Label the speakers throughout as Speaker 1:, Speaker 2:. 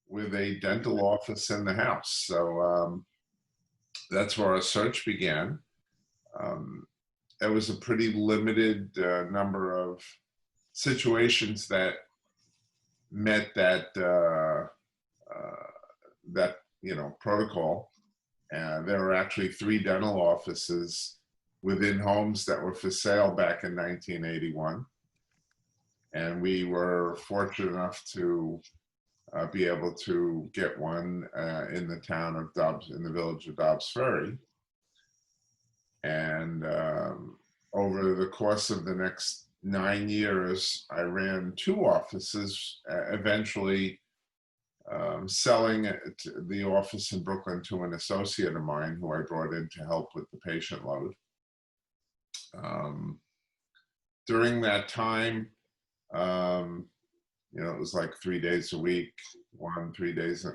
Speaker 1: with a dental office in the house. So that's where our search began. It was a pretty limited number of situations that met that protocol. And there were actually 3 dental offices within homes that were for sale back in 1981. And we were fortunate enough to be able to get one in the town of Dobbs, in the village of Dobbs Ferry. And over the course of the next 9 years, I ran 2 offices, eventually selling the office in Brooklyn to an associate of mine who I brought in to help with the patient load. During that time, it was like 3 days a week, 3 days.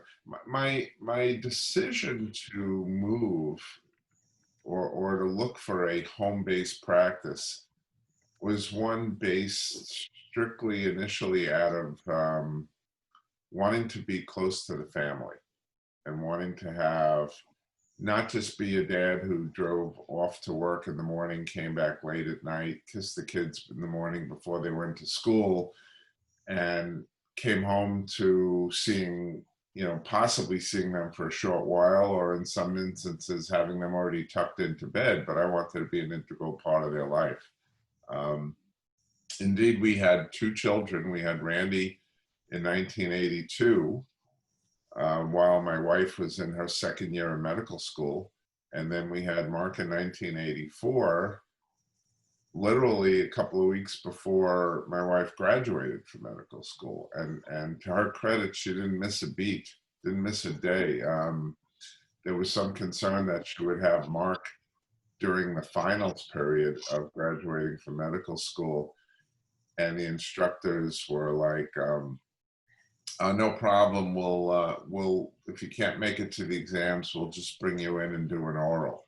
Speaker 1: My decision to move or to look for a home-based practice was one based strictly initially out of wanting to be close to the family and wanting to have, not just be a dad who drove off to work in the morning, came back late at night, kissed the kids in the morning before they went to school, and came home to seeing, possibly seeing them for a short while, or in some instances having them already tucked into bed, but I wanted to be an integral part of their life. Indeed, we had 2 children. We had Randi in 1982, while my wife was in her 2nd year of medical school. And then we had Mark in 1984, literally a couple of weeks before my wife graduated from medical school. And to her credit, she didn't miss a beat, didn't miss a day. There was some concern that she would have Mark during the finals period of graduating from medical school. And the instructors were like, no problem, we'll, if you can't make it to the exams, we'll just bring you in and do an oral.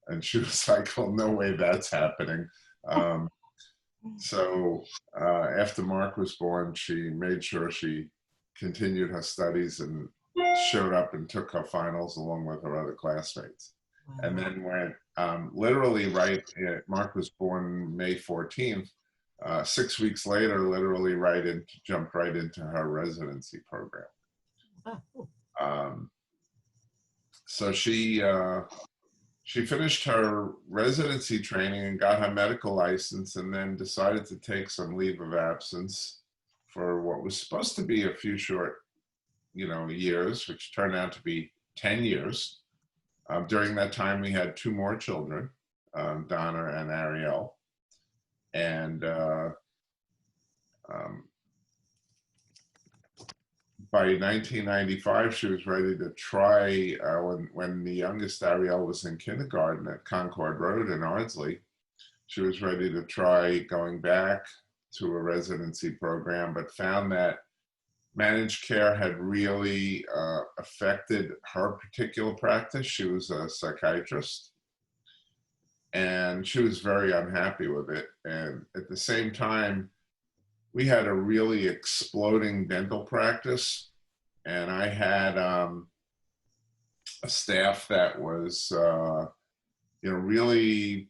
Speaker 1: And she was like, well, no way that's happening. So after Mark was born, she made sure she continued her studies and showed up and took her finals along with her other classmates. Wow. And then went literally Mark was born May 14th. 6 weeks later, literally jumped right into her residency program. So she finished her residency training and got her medical license, and then decided to take some leave of absence for what was supposed to be a few short, years, which turned out to be 10 years. During that time, we had 2 more children, Donna and Ariel. And by 1995, she was ready to try, when the youngest Ariel was in kindergarten at Concord Road in Ardsley, she was ready to try going back to a residency program, but found that managed care had really affected her particular practice. She was a psychiatrist, and she was very unhappy with it. And at the same time, we had a really exploding dental practice, and I had a staff that was, really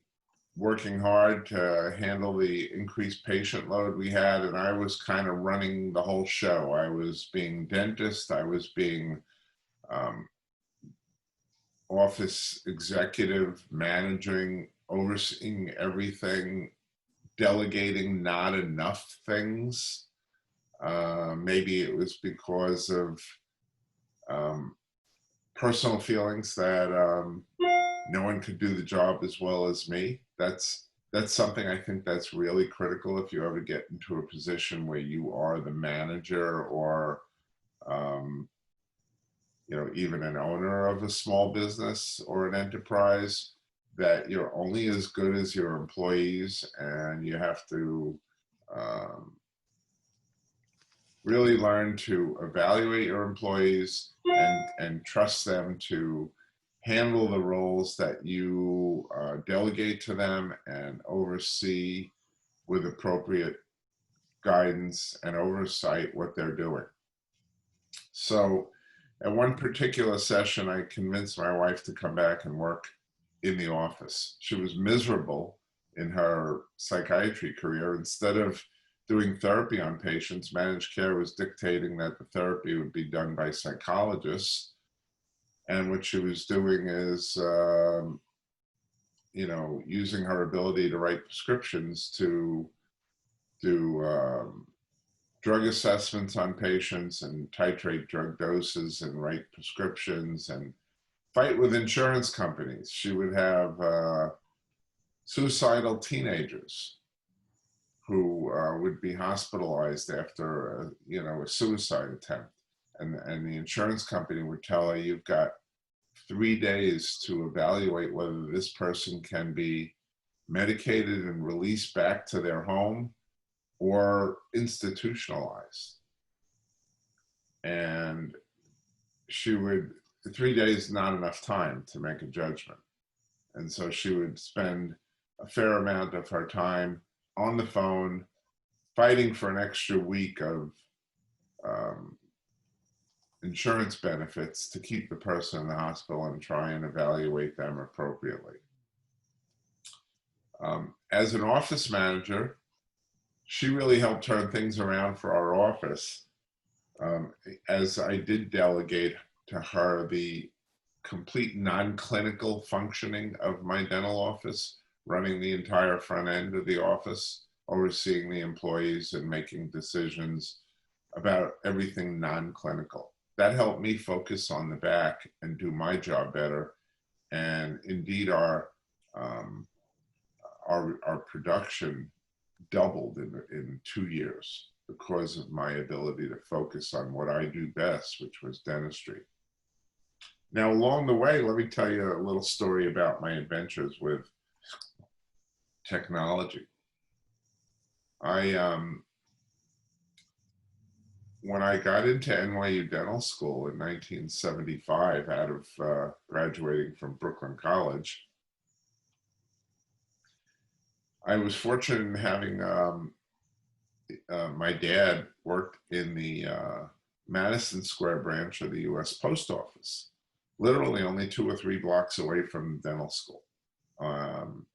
Speaker 1: working hard to handle the increased patient load we had, and I was kind of running the whole show. I was being dentist, I was being office executive, managing, overseeing everything, delegating not enough things. Maybe it was because of personal feelings that no one could do the job as well as me. That's something I think that's really critical if you ever get into a position where you are the manager or even an owner of a small business or an enterprise, that you're only as good as your employees, and you have to really learn to evaluate your employees and trust them to handle the roles that you delegate to them and oversee with appropriate guidance and oversight what they're doing. So at one particular session, I convinced my wife to come back and work in the office. She was miserable in her psychiatry career. Instead of doing therapy on patients, managed care was dictating that the therapy would be done by psychologists. And what she was doing is, using her ability to write prescriptions to do drug assessments on patients and titrate drug doses and write prescriptions and fight with insurance companies. She would have suicidal teenagers who would be hospitalized after a suicide attempt. And the insurance company would tell her, you've got 3 days to evaluate whether this person can be medicated and released back to their home or institutionalized. And 3 days not enough time to make a judgment. And so she would spend a fair amount of her time on the phone fighting for an extra week of insurance benefits to keep the person in the hospital and try and evaluate them appropriately. As an office manager, she really helped turn things around for our office, as I did delegate to her the complete non-clinical functioning of my dental office, running the entire front end of the office, overseeing the employees and making decisions about everything non-clinical. That helped me focus on the back and do my job better. And indeed, our production doubled in 2 years because of my ability to focus on what I do best, which was dentistry. Now, along the way, let me tell you a little story about my adventures with technology. When I got into NYU Dental School in 1975, out of graduating from Brooklyn College, I was fortunate in having my dad worked in the Madison Square branch of the US Post Office, literally only 2 or 3 blocks away from dental school,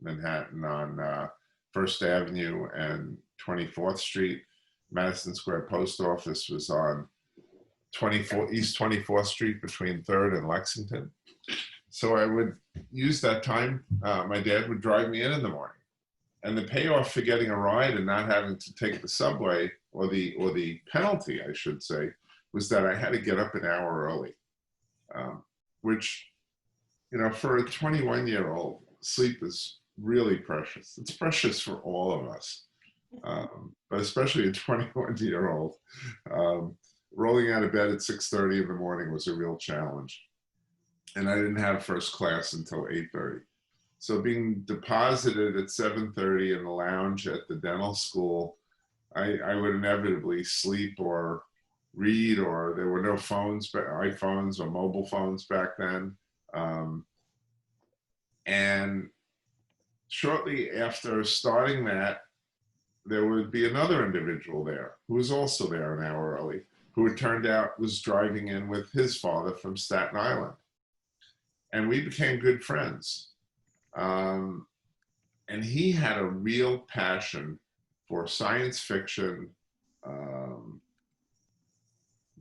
Speaker 1: Manhattan on First Avenue and 24th Street. Madison Square Post Office was on East 24th Street between 3rd and Lexington. So I would use that time. My dad would drive me in the morning. And the payoff for getting a ride and not having to take the subway, or the penalty, I should say, was that I had to get up an hour early, which, for a 21-year-old, sleep is really precious. It's precious for all of us, but especially a 21-year-old. Rolling out of bed at 6:30 in the morning was a real challenge. And I didn't have first class until 8:30. So being deposited at 7:30 in the lounge at the dental school, I would inevitably sleep or read, or there were no phones, iPhones or mobile phones back then. And shortly after starting that, there would be another individual there who was also there an hour early, who it turned out was driving in with his father from Staten Island. And we became good friends. And he had a real passion for science fiction,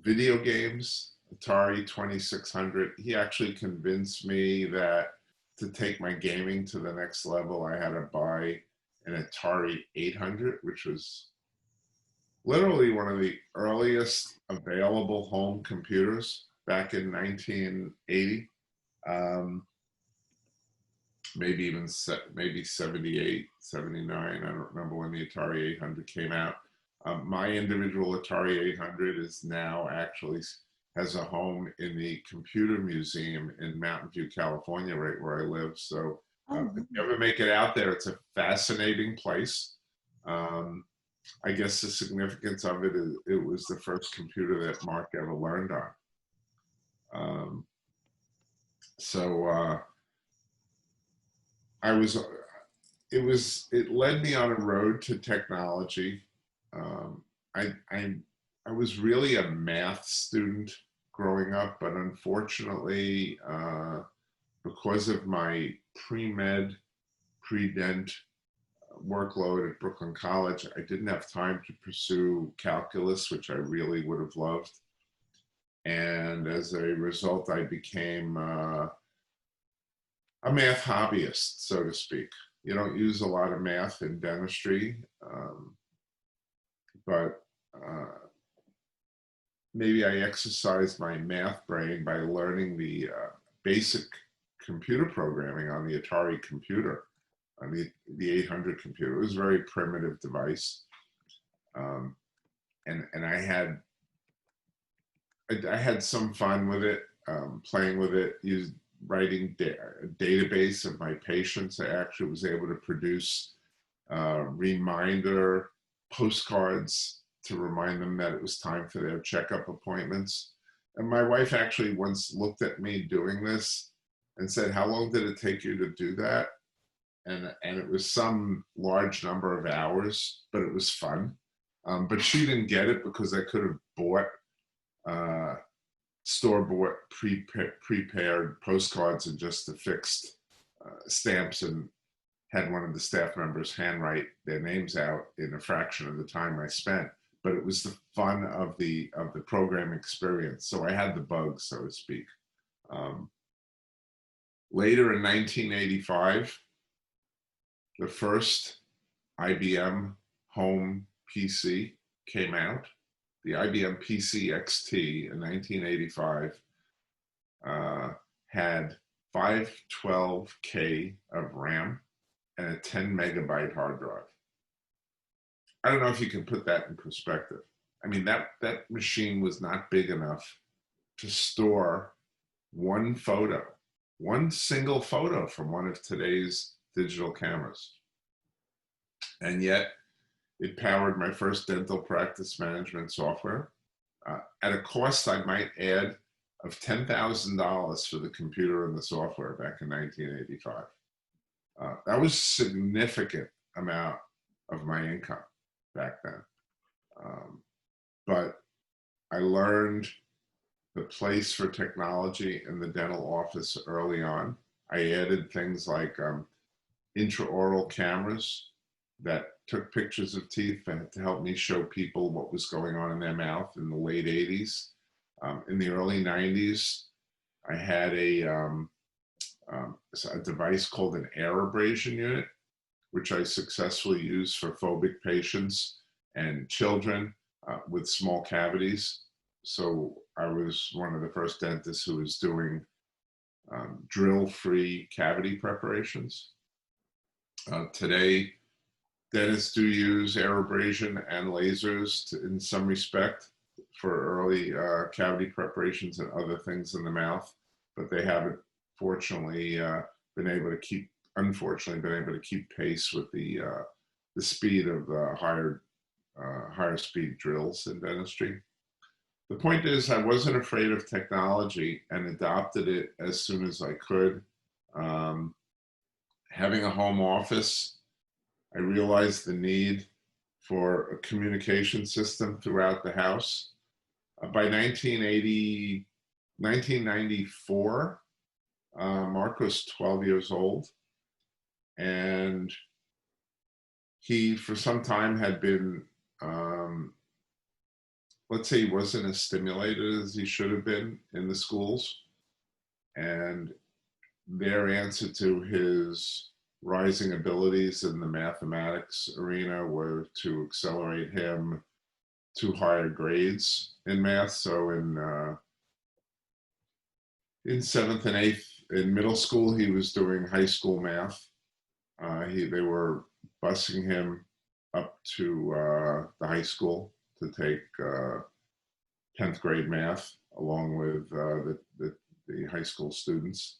Speaker 1: video games, Atari 2600. He actually convinced me that to take my gaming to the next level, I had to buy an Atari 800, which was literally one of the earliest available home computers back in 1980. Maybe 78, 79. I don't remember when the Atari 800 came out. My individual Atari 800 is now actually has a home in the Computer Museum in Mountain View, California, right where I live. So if you ever make it out there, it's a fascinating place. I guess the significance of it is it was the first computer that Mark ever learned on. It led me on a road to technology. I I was really a math student growing up, but unfortunately, because of my pre-med, pre-dent workload at Brooklyn College, I didn't have time to pursue calculus, which I really would have loved. And as a result, I became a math hobbyist, so to speak. You don't use a lot of math in dentistry, but maybe I exercised my math brain by learning the basic computer programming on the Atari computer, on the 800 computer. It was a very primitive device. And I had some fun with it, playing with it, writing a database of my patients. I actually was able to produce reminder postcards to remind them that it was time for their checkup appointments. And my wife actually once looked at me doing this and said, "How long did it take you to do that?" And it was some large number of hours, but it was fun. But she didn't get it because I could have bought store-bought prepared postcards and just affixed stamps and had one of the staff members handwrite their names out in a fraction of the time I spent. But it was the fun of the program experience. So I had the bug, so to speak. Later in 1985, the first IBM home PC came out. The IBM Pc Xt in 1985 had 512K of RAM and a 10 megabyte hard drive. I don't know if you can put that in perspective. I mean, that machine was not big enough to store one single photo from one of today's digital cameras. And yet, it powered my first dental practice management software at a cost, I might add, of $10,000 for the computer and the software back in 1985. That was a significant amount of my income back then. But I learned the place for technology in the dental office early on. I added things like intraoral cameras that took pictures of teeth to help me show people what was going on in their mouth in the late 80s. In the early 90s, I had a device called an air abrasion unit, which I successfully used for phobic patients and children with small cavities. So I was one of the first dentists who was doing drill-free cavity preparations. Today, dentists do use air abrasion and lasers in some respect for early cavity preparations and other things in the mouth, but they haven't unfortunately been able to keep pace with the speed of higher speed drills in dentistry. The point is, I wasn't afraid of technology and adopted it as soon as I could. Having a home office, I realized the need for a communication system throughout the house. By 1994, Mark was 12 years old, and he, for some time, had been, let's say he wasn't as stimulated as he should have been in the schools. And their answer to his rising abilities in the mathematics arena were to accelerate him to higher grades in math. So in 7th and 8th, in middle school, he was doing high school math. They were busing him up to the high school to take 10th grade math along with the high school students.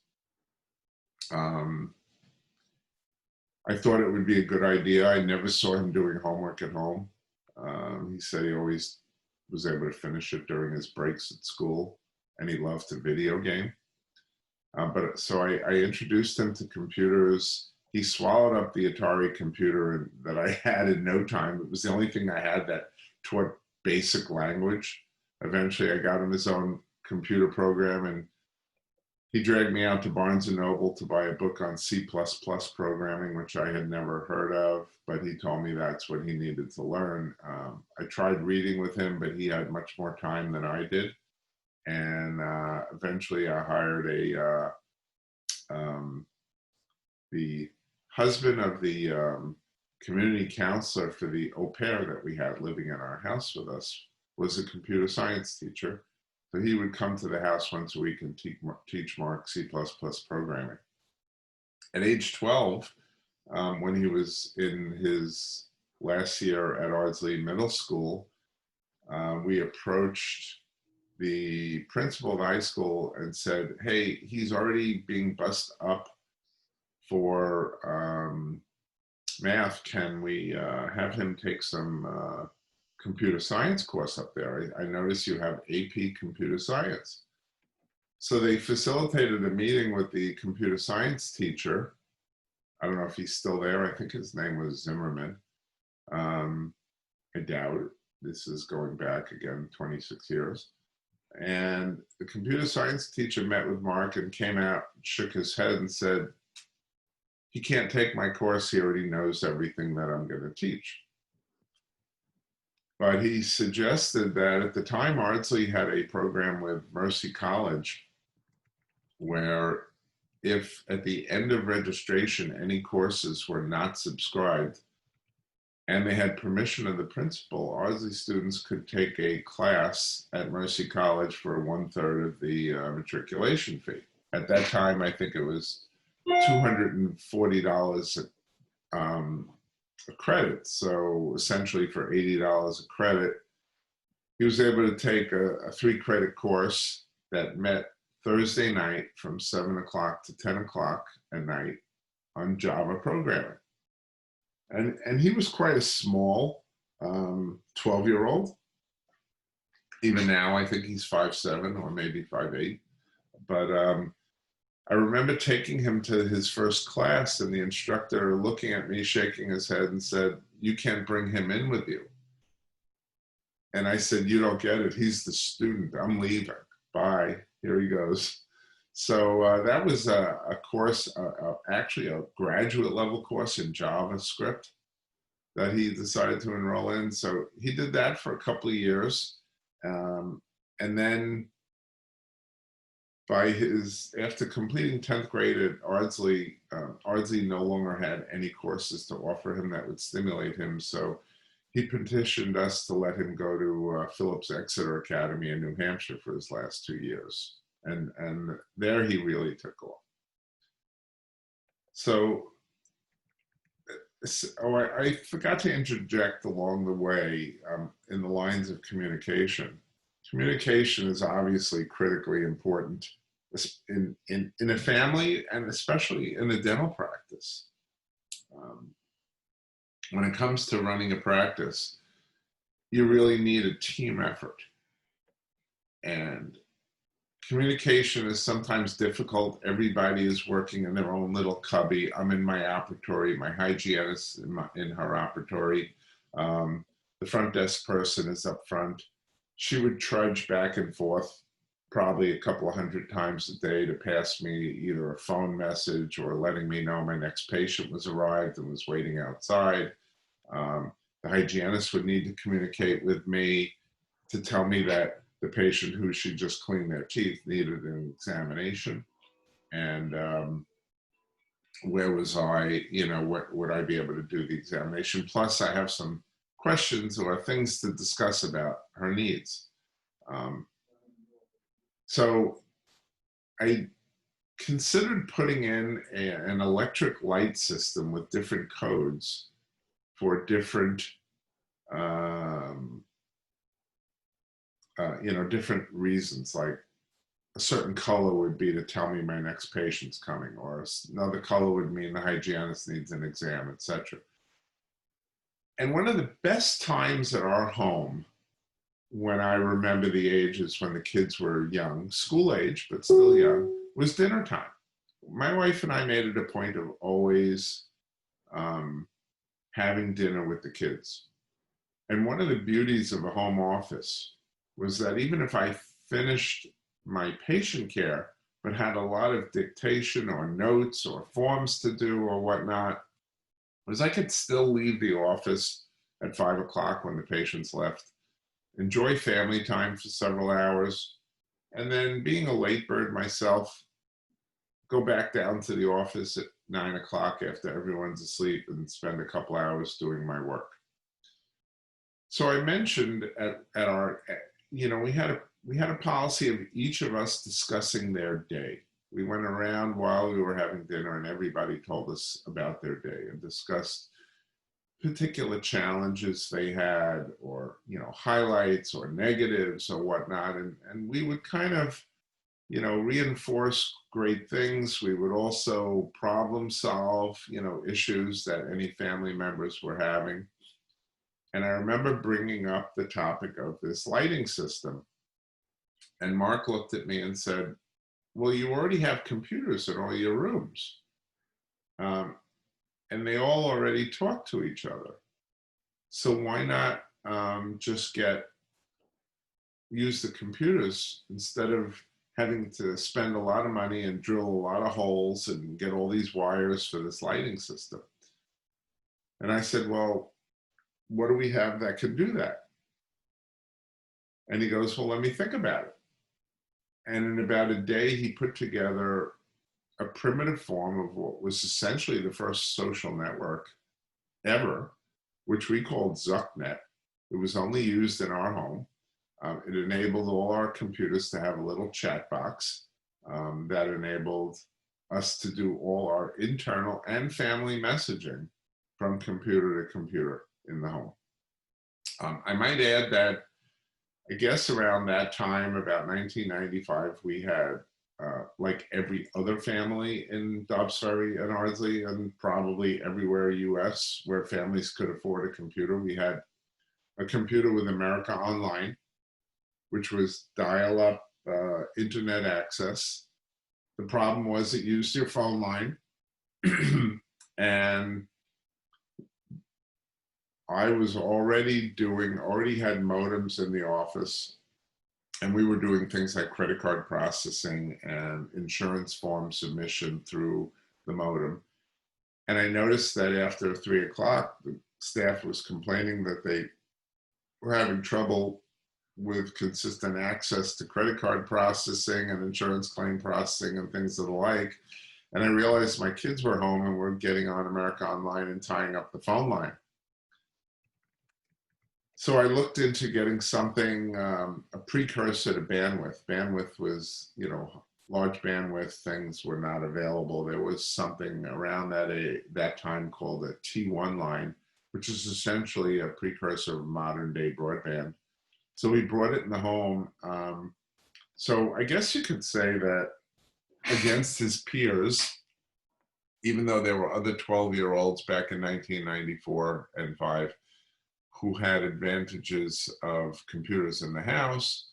Speaker 1: I thought it would be a good idea. I never saw him doing homework at home. He said he always was able to finish it during his breaks at school, and he loved to video game. So I introduced him to computers. He swallowed up the Atari computer that I had in no time. It was the only thing I had that taught basic language. Eventually I got him his own computer program, and he dragged me out to Barnes & Noble to buy a book on C++ programming, which I had never heard of, but he told me that's what he needed to learn. I tried reading with him, but he had much more time than I did. And eventually I hired the husband of the community counselor for the au pair that we had living in our house with us was a computer science teacher. So he would come to the house once a week and teach Mark C++ programming. At age 12, when he was in his last year at Ardsley Middle School, we approached the principal of the high school and said, hey, he's already being bussed up for math. Can we have him take some computer science course up there? I notice you have AP computer science. So they facilitated a meeting with the computer science teacher. I don't know if he's still there. I think his name was Zimmerman. I doubt it. This is going back again 26 years. And the computer science teacher met with Mark and came out, shook his head and said, he can't take my course. He already knows everything that I'm going to teach. But he suggested that at the time, Ardsley had a program with Mercy College where if at the end of registration, any courses were not subscribed and they had permission of the principal, Ardsley students could take a class at Mercy College for 1/3 of the matriculation fee. At that time, I think it was $240 a credit. So essentially for $80 a credit, he was able to take a 3-credit course that met Thursday night from 7 o'clock to 10 o'clock at night on Java programming. And he was quite a small 12-year-old. Even now, I think he's 5'7" or maybe 5'8". But I remember taking him to his first class and the instructor looking at me, shaking his head and said, you can't bring him in with you. And I said, you don't get it. He's the student. I'm leaving. Bye. Here he goes. So that was a course, actually a graduate level course in JavaScript that he decided to enroll in. So he did that for a couple of years. And then after completing 10th grade at Ardsley, Ardsley no longer had any courses to offer him that would stimulate him. So he petitioned us to let him go to Phillips Exeter Academy in New Hampshire for his last 2 years. And there he really took off. So I forgot to interject along the way in the lines of communication. Communication is obviously critically important in a family and especially in a dental practice. When it comes to running a practice, you really need a team effort. And communication is sometimes difficult. Everybody is working in their own little cubby. I'm in my operatory, my hygienist in her operatory. The front desk person is up front. She would trudge back and forth probably a couple of 100 times a day to pass me either a phone message or letting me know my next patient was arrived and was waiting outside. The hygienist would need to communicate with me to tell me that the patient who she just cleaned their teeth needed an examination. And where was I, what would I be able to do the examination? Plus I have some questions or things to discuss about her needs. So I considered putting in an electric light system with different codes for different, different reasons. Like a certain color would be to tell me my next patient's coming, or another color would mean the hygienist needs an exam, etc. And one of the best times at our home, when I remember the ages when the kids were young, school age, but still young, was dinner time. My wife and I made it a point of always having dinner with the kids. And one of the beauties of a home office was that even if I finished my patient care, but had a lot of dictation or notes or forms to do or whatnot, was I could still leave the office at 5 o'clock when the patients left, enjoy family time for several hours, and then being a late bird myself, go back down to the office at 9 o'clock after everyone's asleep and spend a couple hours doing my work. So I mentioned at our, we had a policy of each of us discussing their day. We went around while we were having dinner and everybody told us about their day and discussed particular challenges they had, or, highlights or negatives or whatnot. And we would kind of, reinforce great things. We would also problem solve, issues that any family members were having. And I remember bringing up the topic of this lighting system. And Mark looked at me and said, well, you already have computers in all your rooms. And they all already talk to each other. So why not just use the computers instead of having to spend a lot of money and drill a lot of holes and get all these wires for this lighting system? And I said, well, what do we have that could do that? And he goes, well, let me think about it. And in about a day, he put together a primitive form of what was essentially the first social network ever, which we called ZuckNet. It was only used in our home. It enabled all our computers to have a little chat box that enabled us to do all our internal and family messaging from computer to computer in the home. I might add that I guess around that time, about 1995, we had, like every other family in Dobbs Ferry and Ardsley, and probably everywhere US where families could afford a computer, we had a computer with America Online, which was dial-up internet access. The problem was it used your phone line, and I was already had modems in the office, and we were doing things like credit card processing and insurance form submission through the modem. And I noticed that after 3 o'clock, the staff was complaining that they were having trouble with consistent access to credit card processing and insurance claim processing and things of the like. And I realized my kids were home and were getting on America Online and tying up the phone line. So I looked into getting something, a precursor to bandwidth. Bandwidth was, large bandwidth things were not available. There was something around that time called a T1 line, which is essentially a precursor of modern day broadband. So we brought it in the home. So I guess you could say that against his peers, even though there were other 12-year-olds back in 1994 and 5, who had advantages of computers in the house,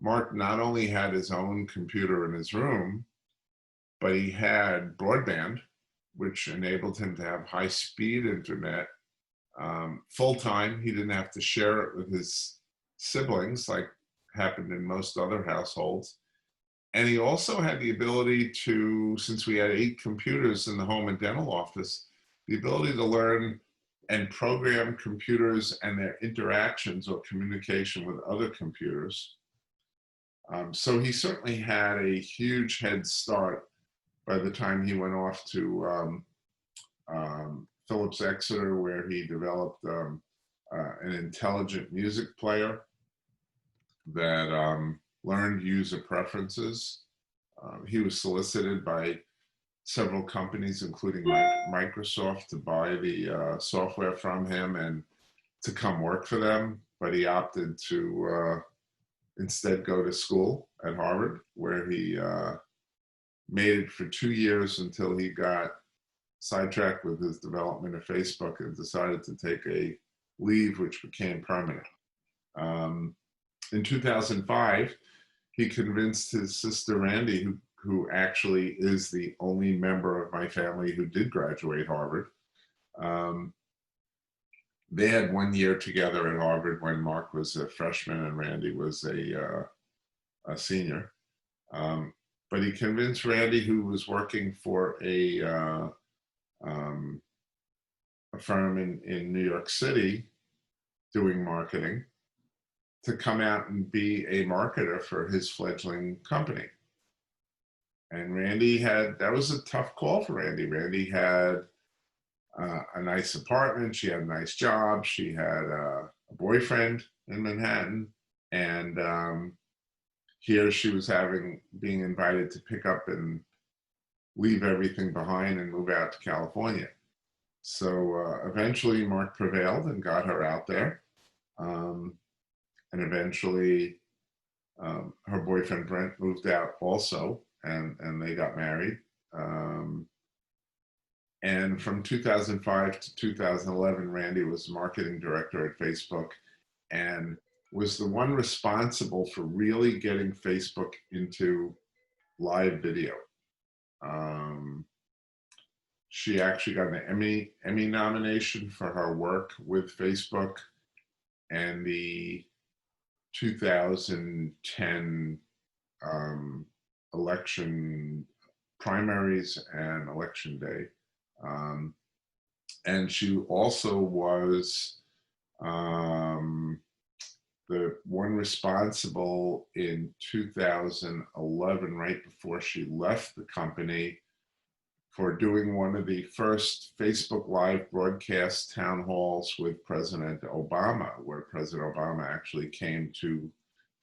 Speaker 1: Mark not only had his own computer in his room, but he had broadband, which enabled him to have high-speed internet full-time. He didn't have to share it with his siblings like happened in most other households. And he also had the ability to, since we had 8 computers in the home and dental office, the ability to learn and program computers and their interactions or communication with other computers. So he certainly had a huge head start by the time he went off to Phillips Exeter, where he developed an intelligent music player that learned user preferences. He was solicited by several companies, including Microsoft, to buy the software from him and to come work for them, but he opted to instead go to school at Harvard, where he made it for 2 years until he got sidetracked with his development of Facebook and decided to take a leave, which became permanent. In 2005, he convinced his sister Randi, who actually is the only member of my family who did graduate Harvard, they had 1 year together at Harvard when Mark was a freshman and Randy was a senior. But he convinced Randy, who was working for a firm in New York City doing marketing, to come out and be a marketer for his fledgling company. And Randy that was a tough call for Randy. Randy had a nice apartment, she had a nice job, she had a boyfriend in Manhattan, and here she was being invited to pick up and leave everything behind and move out to California. So eventually Mark prevailed and got her out there. And eventually her boyfriend Brent moved out also, and they got married. And from 2005 to 2011, Randy was marketing director at Facebook and was the one responsible for really getting Facebook into live video. She actually got an Emmy nomination for her work with Facebook, and the 2010 election primaries and election day. And she also was the one responsible in 2011, right before she left the company, for doing one of the first Facebook Live broadcast town halls with President Obama, where President Obama actually came to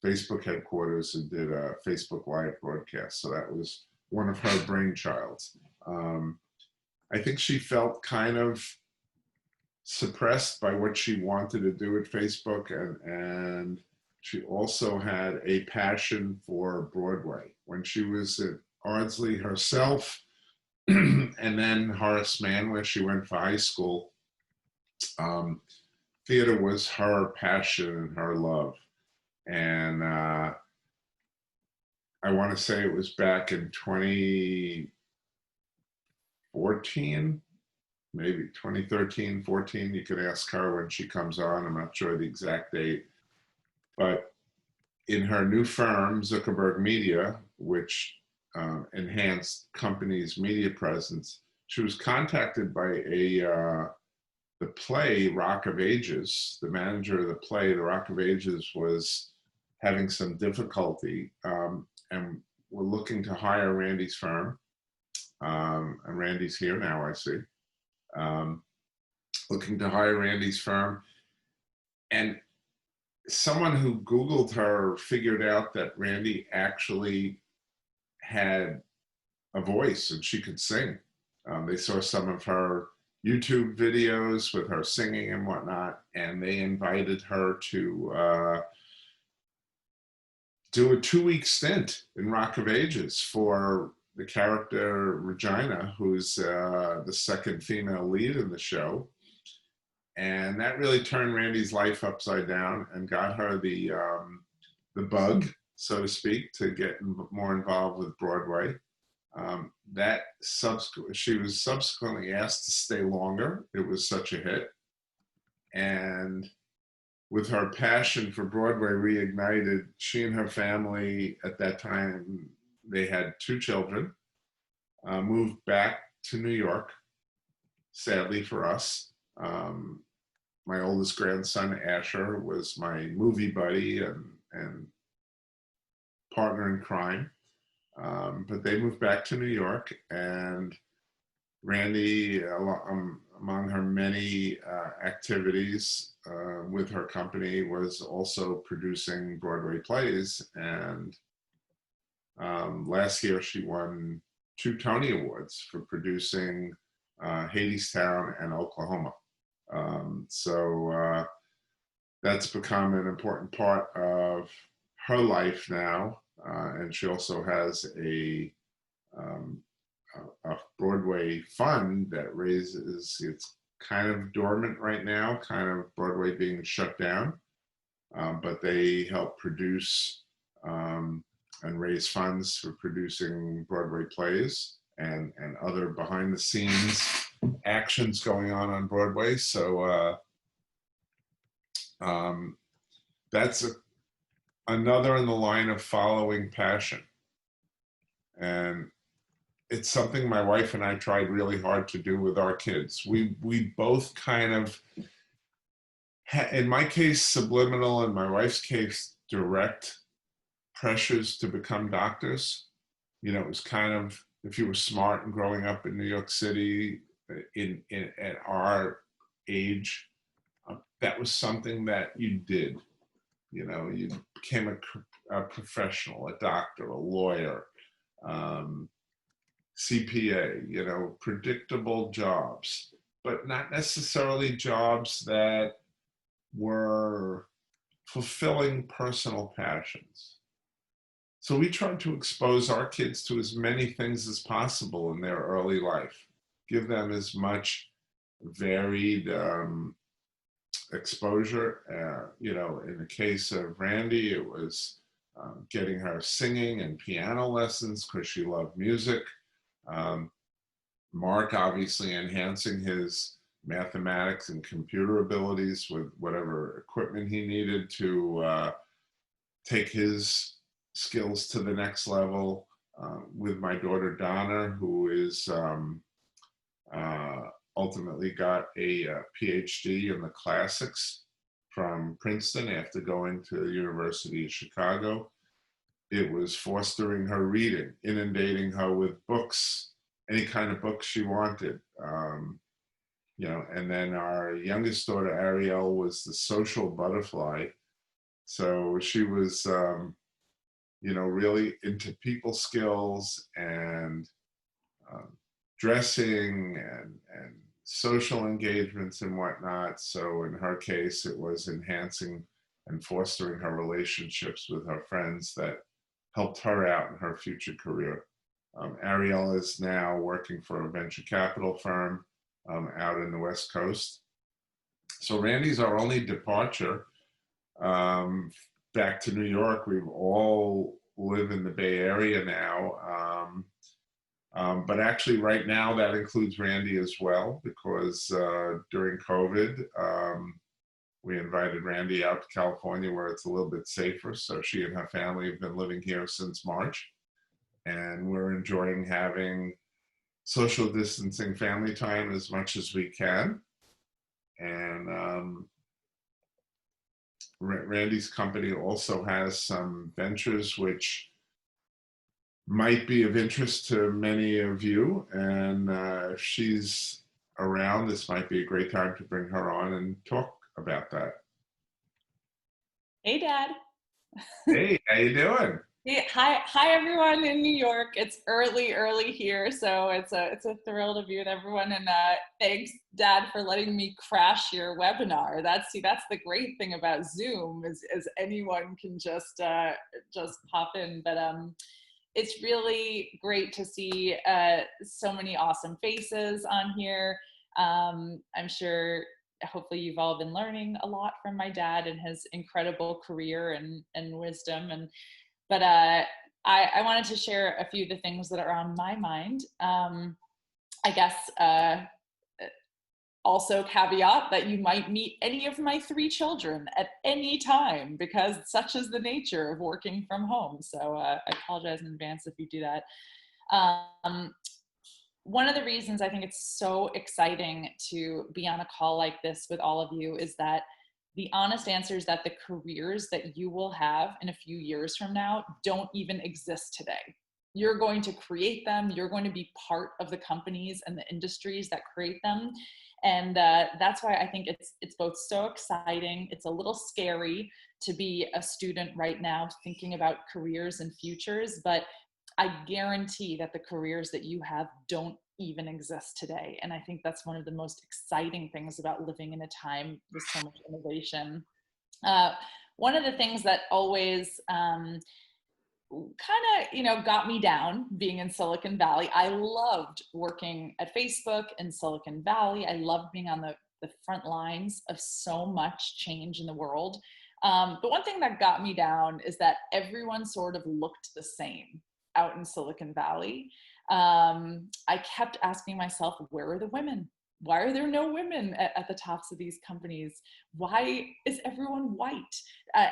Speaker 1: Facebook headquarters and did a Facebook Live broadcast. So that was one of her brainchilds. I think she felt kind of suppressed by what she wanted to do at Facebook, and she also had a passion for Broadway. When she was at Ardsley herself, and then Horace Mann, where she went for high school, theater was her passion and her love. And I want to say it was back in 2014, maybe 2013, 14. You could ask her when she comes on. I'm not sure the exact date. But in her new firm, Zuckerberg Media, which enhanced company's media presence, she was contacted by the play Rock of Ages. The manager of the play, The Rock of Ages, was having some difficulty, and were looking to hire Randy's firm. And Randy's here now, I see. Looking to hire Randy's firm. And someone who Googled her figured out that Randy actually had a voice and she could sing. They saw some of her YouTube videos with her singing and whatnot, and they invited her to do a 2-week stint in Rock of Ages for the character Regina, who's the second female lead in the show. And that really turned Randy's life upside down and got her the bug, so to speak, to get more involved with Broadway. She was subsequently asked to stay longer. It was such a hit. And with her passion for Broadway reignited, she and her family, at that time, they had 2 children, moved back to New York, sadly for us. My oldest grandson, Asher, was my movie buddy and partner in crime. But they moved back to New York, and Randy, among her many activities with her company, was also producing Broadway plays. And last year she won 2 Tony Awards for producing Hadestown and Oklahoma. So that's become an important part of her life now. And she also has a Broadway fund that raises, it's kind of dormant right now, kind of Broadway being shut down, but they help produce and raise funds for producing Broadway plays and other behind the scenes actions going on Broadway. So Um, that's another in the line of following passion. And it's something my wife and I tried really hard to do with our kids. We both kind of, in my case, subliminal, in my wife's case, direct pressures to become doctors. You know, it was kind of, if you were smart and growing up in New York City at our age, that was something that you did. You know, you became a professional, a doctor, a lawyer, CPA, you know, predictable jobs, but not necessarily jobs that were fulfilling personal passions. So we tried to expose our kids to as many things as possible in their early life, give them as much varied exposure. You know, in the case of Randi, it was getting her singing and piano lessons because she loved music. Mark obviously enhancing his mathematics and computer abilities with whatever equipment he needed to take his skills to the next level. With my daughter Donna, who is ultimately got a PhD in the classics from Princeton after going to the University of Chicago. It was fostering her reading, inundating her with books, any kind of books she wanted. You know, and then our youngest daughter, Ariel, was the social butterfly. So she was, you know, really into people skills and dressing and social engagements and whatnot. So in her case, it was enhancing and fostering her relationships with her friends that helped her out in her future career. Ariel is now working for a venture capital firm out in the West Coast. So Randi's our only departure back to New York. We've all live in the Bay Area now. But actually right now that includes Randi as well, because during COVID, we invited Randi out to California where it's a little bit safer. So she and her family have been living here since March. And we're enjoying having social distancing family time as much as we can. And Randi's company also has some ventures which might be of interest to many of you. And if she's around, this might be a great time to bring her on and talk about that.
Speaker 2: Hey, Dad.
Speaker 1: Hey, how you doing?
Speaker 2: Hey, hi, everyone in New York. It's early here, so it's a thrill to be with everyone. And thanks, Dad, for letting me crash your webinar. That's the great thing about Zoom is anyone can just pop in. But it's really great to see so many awesome faces on here. I'm sure. Hopefully you've all been learning a lot from my dad and his incredible career and wisdom. But I wanted to share a few of the things that are on my mind. I guess also caveat that you might meet any of my 3 children at any time, because such is the nature of working from home. So I apologize in advance if you do that. One of the reasons I think it's so exciting to be on a call like this with all of you is that the honest answer is that the careers that you will have in a few years from now don't even exist today. You're going to create them. You're going to be part of the companies and the industries that create them. And that's why I think it's both so exciting. It's a little scary to be a student right now thinking about careers and futures, but I guarantee that the careers that you have don't even exist today. And I think that's one of the most exciting things about living in a time with so much innovation. One of the things that always kind of, got me down being in Silicon Valley, I loved working at Facebook in Silicon Valley. I loved being on the front lines of so much change in the world. But one thing that got me down is that everyone sort of looked the same out in Silicon Valley. I kept asking myself, where are the women? why are there no women at the tops of these companies? Why is everyone white?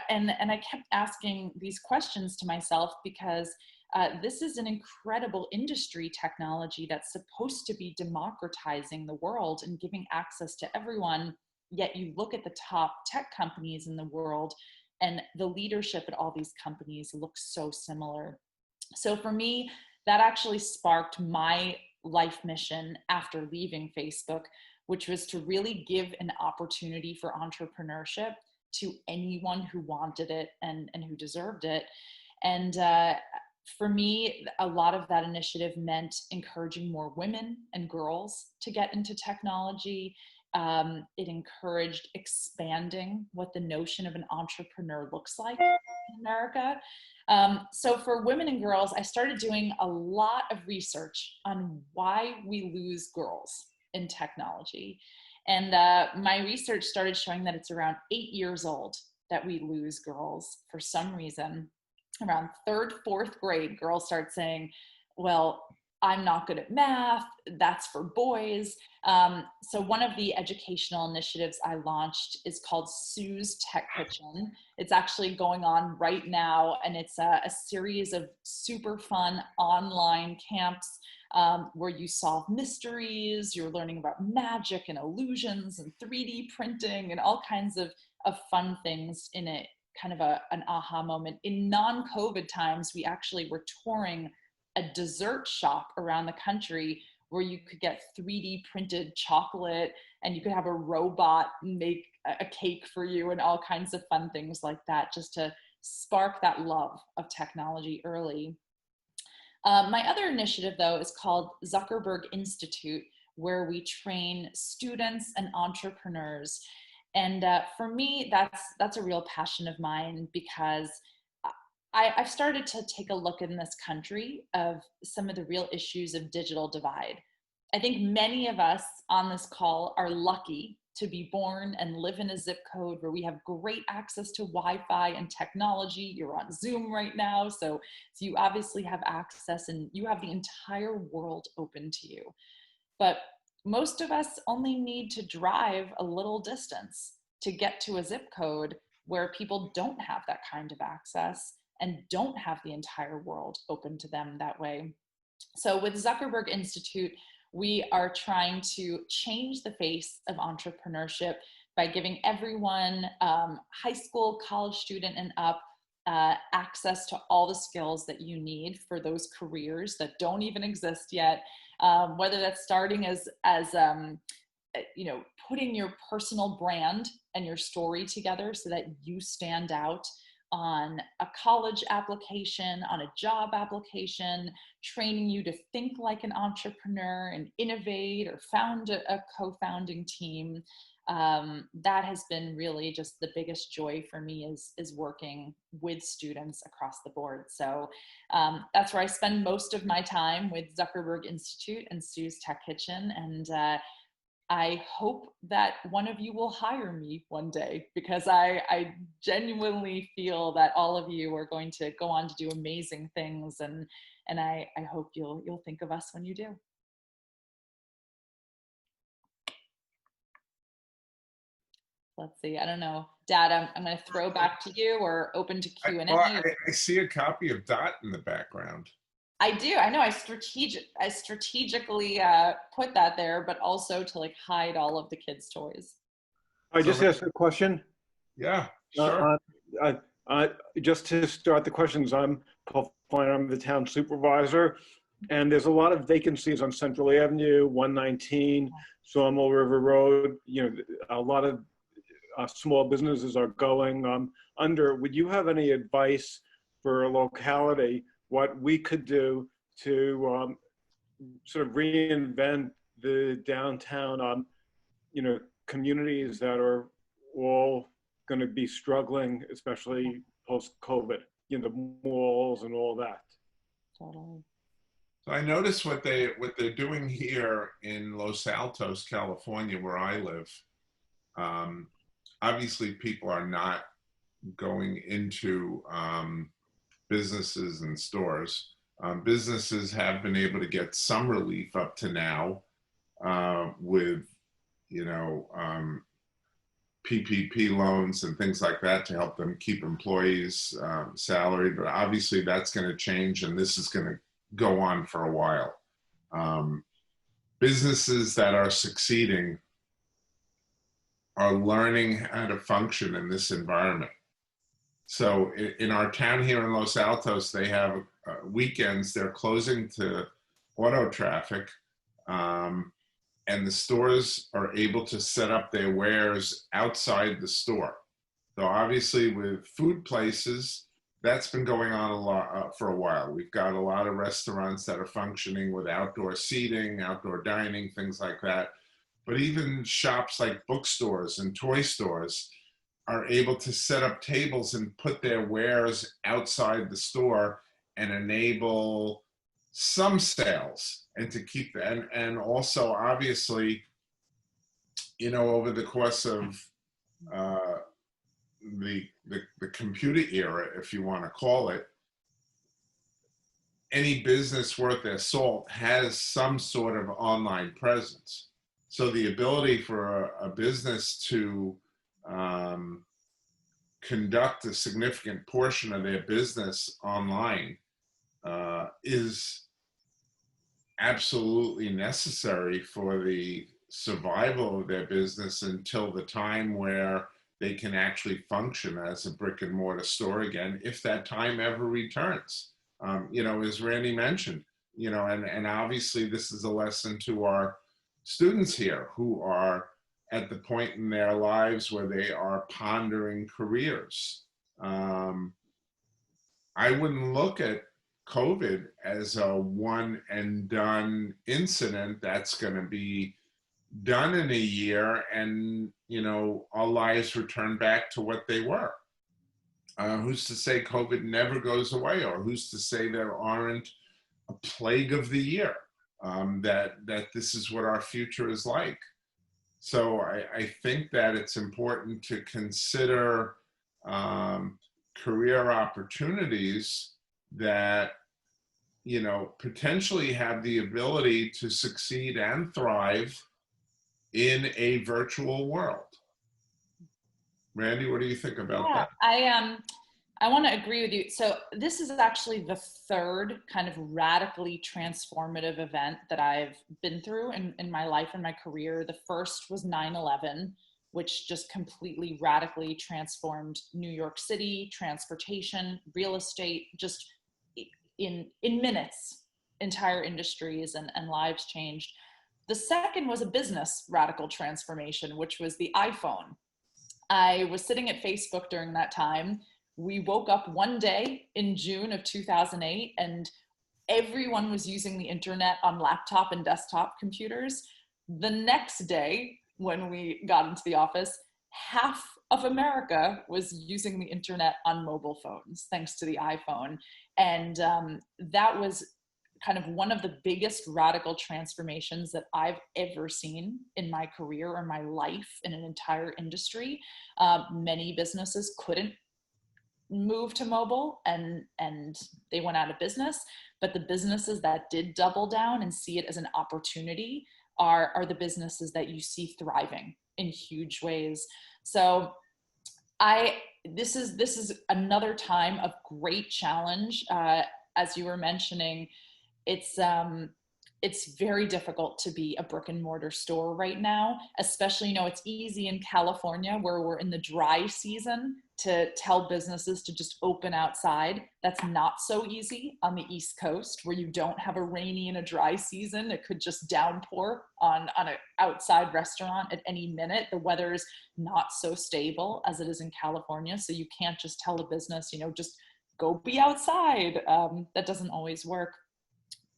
Speaker 2: And I kept asking these questions to myself because this is an incredible industry technology that's supposed to be democratizing the world and giving access to everyone. Yet you look at the top tech companies in the world and the leadership at all these companies looks so similar. So for me, that actually sparked my life mission after leaving Facebook, which was to really give an opportunity for entrepreneurship to anyone who wanted it and who deserved it. And for me, a lot of that initiative meant encouraging more women and girls to get into technology. It encouraged expanding what the notion of an entrepreneur looks like in America. So for women and girls, I started doing a lot of research on why we lose girls in technology. And my research started showing that it's around 8 years old that we lose girls for some reason. Around 3rd, 4th grade, girls start saying, well, I'm not good at math, that's for boys. So one of the educational initiatives I launched is called Sue's Tech Kitchen. It's actually going on right now, and it's a series of super fun online camps where you solve mysteries, you're learning about magic and illusions and 3D printing and all kinds of fun things in it. Kind of an aha moment. In non-COVID times, we actually were touring a dessert shop around the country where you could get 3D printed chocolate and you could have a robot make a cake for you and all kinds of fun things like that, just to spark that love of technology early. My other initiative, though, is called Zuckerberg Institute, where we train students and entrepreneurs. And for me, that's a real passion of mine because I've started to take a look in this country of some of the real issues of digital divide. I think many of us on this call are lucky to be born and live in a zip code where we have great access to Wi-Fi and technology. You're on Zoom right now, so you obviously have access and you have the entire world open to you. But most of us only need to drive a little distance to get to a zip code where people don't have that kind of access and don't have the entire world open to them that way. So with Zuckerberg Institute, we are trying to change the face of entrepreneurship by giving everyone, high school, college student and up, access to all the skills that you need for those careers that don't even exist yet. Whether that's starting as putting your personal brand and your story together so that you stand out on a college application, on a job application, training you to think like an entrepreneur and innovate or found a co-founding team. That has been really just the biggest joy for me is working with students across the board. So that's where I spend most of my time with Zuckerberg Institute and Sue's Tech Kitchen. And I hope that one of you will hire me one day because I genuinely feel that all of you are going to go on to do amazing things. And I hope you'll think of us when you do. Let's see. I don't know, Dad. I'm going to throw back to you or open to Q&A.
Speaker 1: Well, I see a copy of Dot in the background.
Speaker 2: I do. I know. I strategically put that there, but also to like hide all of the kids' toys.
Speaker 3: I just asked a question.
Speaker 1: Yeah, sure.
Speaker 3: Just to start the questions, I'm Paul Feiner. I'm the town supervisor, and there's a lot of vacancies on Central Avenue, 119, Sawmill River Road. You know, a lot of small businesses are going under. Would you have any advice for a locality what we could do to sort of reinvent the downtown, communities that are all going to be struggling, especially post-COVID, the malls and all that.
Speaker 2: Totally.
Speaker 1: So I noticed what they're doing here in Los Altos, California, where I live. Obviously, people are not going into businesses and stores. Businesses have been able to get some relief up to now with PPP loans and things like that to help them keep employees salaried. But obviously that's going to change, and this is going to go on for a while. Businesses that are succeeding are learning how to function in this environment. So in our town here in Los Altos, they have weekends, they're closing to auto traffic, and the stores are able to set up their wares outside the store. So obviously with food places, that's been going on a lot for a while. We've got a lot of restaurants that are functioning with outdoor seating, outdoor dining, things like that. But even shops like bookstores and toy stores are able to set up tables and put their wares outside the store and enable some sales and to keep that. And also, obviously, over the course of the computer era, if you want to call it, any business worth their salt has some sort of online presence. So the ability for a business to conduct a significant portion of their business online is absolutely necessary for the survival of their business until the time where they can actually function as a brick and mortar store again, if that time ever returns. As Randy mentioned, and obviously this is a lesson to our students here who are at the point in their lives where they are pondering careers. I wouldn't look at COVID as a one and done incident that's going to be done in a year and, our lives return back to what they were. Who's to say COVID never goes away, or who's to say there aren't a plague of the year, that this is what our future is like. So I think that it's important to consider career opportunities that, potentially have the ability to succeed and thrive in a virtual world. Randy, what do you think about that?
Speaker 2: I want to agree with you. So this is actually the third kind of radically transformative event that I've been through in my life and my career. The first was 9/11, which just completely radically transformed New York City, transportation, real estate, just in minutes, entire industries and lives changed. The second was a business radical transformation, which was the iPhone. I was sitting at Facebook during that time. We woke up one day in June of 2008 and everyone was using the internet on laptop and desktop computers. The next day, when we got into the office, half of America was using the internet on mobile phones, thanks to the iPhone. And that was kind of one of the biggest radical transformations that I've ever seen in my career or my life in an entire industry. Many businesses couldn't move to mobile and they went out of business, but the businesses that did double down and see it as an opportunity are the businesses that you see thriving in huge ways. So this is another time of great challenge. As you were mentioning, it's very difficult to be a brick and mortar store right now, especially, it's easy in California where we're in the dry season to tell businesses to just open outside. That's not so easy on the East Coast where you don't have a rainy and a dry season. It could just downpour on an outside restaurant at any minute. The weather is not so stable as it is in California. So you can't just tell a business, just go be outside. That doesn't always work.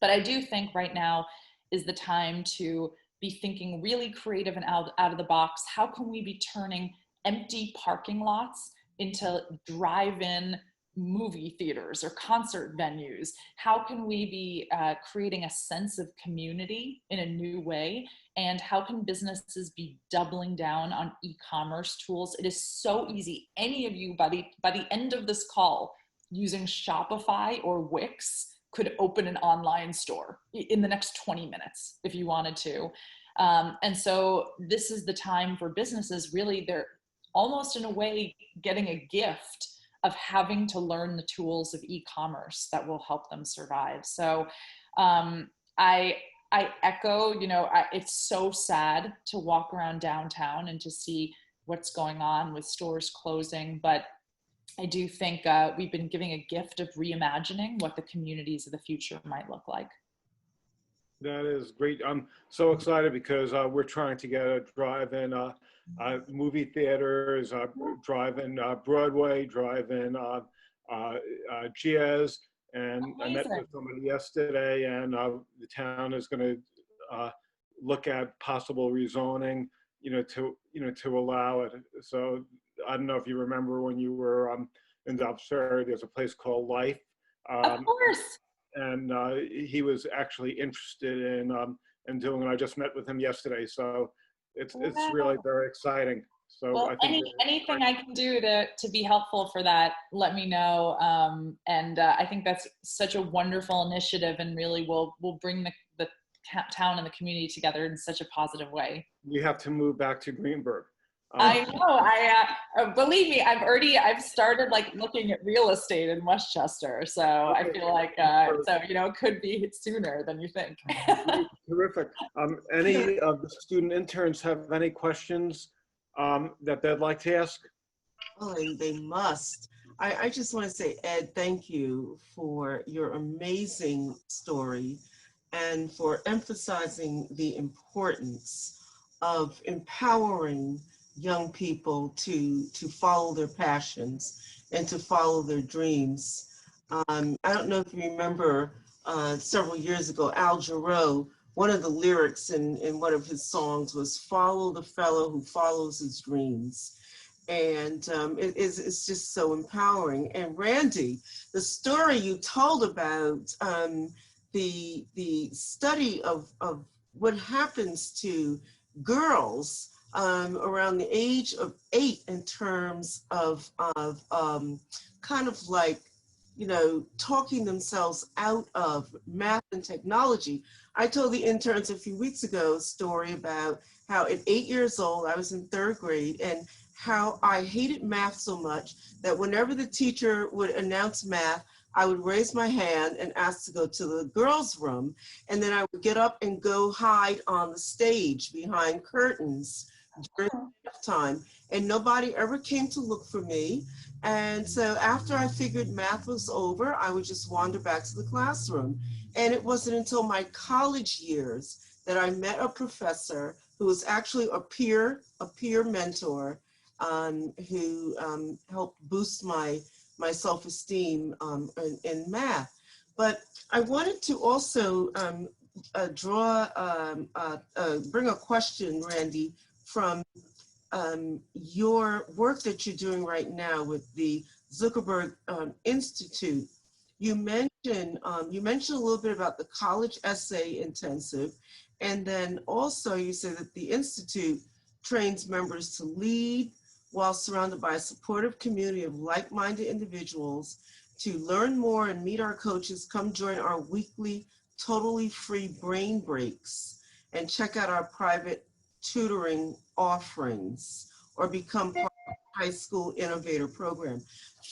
Speaker 2: But I do think right now is the time to be thinking really creative and out of the box. How can we be turning empty parking lots into drive-in movie theaters or concert venues? How can we be creating a sense of community in a new way? And how can businesses be doubling down on e-commerce tools? It is so easy. Any of you by the end of this call using Shopify or Wix could open an online store in the next 20 minutes if you wanted to. And so this is the time for businesses, really, they're almost in a way getting a gift of having to learn the tools of e-commerce that will help them survive. So I echo, it's so sad to walk around downtown and to see what's going on with stores closing, but I do think we've been giving a gift of reimagining what the communities of the future might look like.
Speaker 3: That is great. I'm so excited because we're trying to get a drive-in movie theaters, drive-in Broadway, drive-in Giaz, and
Speaker 2: Amazing.
Speaker 3: I met with somebody yesterday, and the town is going to look at possible rezoning, to allow it. So I don't know if you remember when you were in Dobbsbury, there's a place called Life.
Speaker 2: Of course.
Speaker 3: And he was actually interested in doing it. I just met with him yesterday, so it's really very exciting. So
Speaker 2: well,
Speaker 3: I think
Speaker 2: anything I can do to be helpful for that, let me know. And I think that's such a wonderful initiative, and really will bring the town and the community together in such a positive way.
Speaker 3: We have to move back to Greenburgh.
Speaker 2: I know. Believe me, I've started looking at real estate in Westchester. So I feel like it could be sooner than you think.
Speaker 3: Terrific. Any of the student interns have any questions that they'd like to ask?
Speaker 4: Oh, they must. I just want to say, Ed, thank you for your amazing story and for emphasizing the importance of empowering young people to follow their passions and to follow their dreams. I don't know if you remember several years ago, Al Jarreau, one of the lyrics in one of his songs was "Follow the fellow who follows his dreams." And it's just so empowering. And Randi, the story you told about the study of what happens to girls around the age of 8 in terms of kind of talking themselves out of math and technology. I told the interns a few weeks ago a story about how at 8 years old, I was in 3rd grade, and how I hated math so much that whenever the teacher would announce math, I would raise my hand and ask to go to the girls' room, and then I would get up and go hide on the stage behind curtains during time, and nobody ever came to look for me. And so after I figured math was over, I would just wander back to the classroom. And it wasn't until my college years that I met a professor who was actually a peer mentor, who helped boost my self-esteem in math. But I wanted to also bring a question, Randi, from your work that you're doing right now with the Zuckerberg Institute. You mentioned a little bit about the college essay intensive, and then also you said that the Institute trains members to lead while surrounded by a supportive community of like-minded individuals. To learn more and meet our coaches, come join our weekly totally free brain breaks and check out our private tutoring offerings, or become part of the high school innovator program.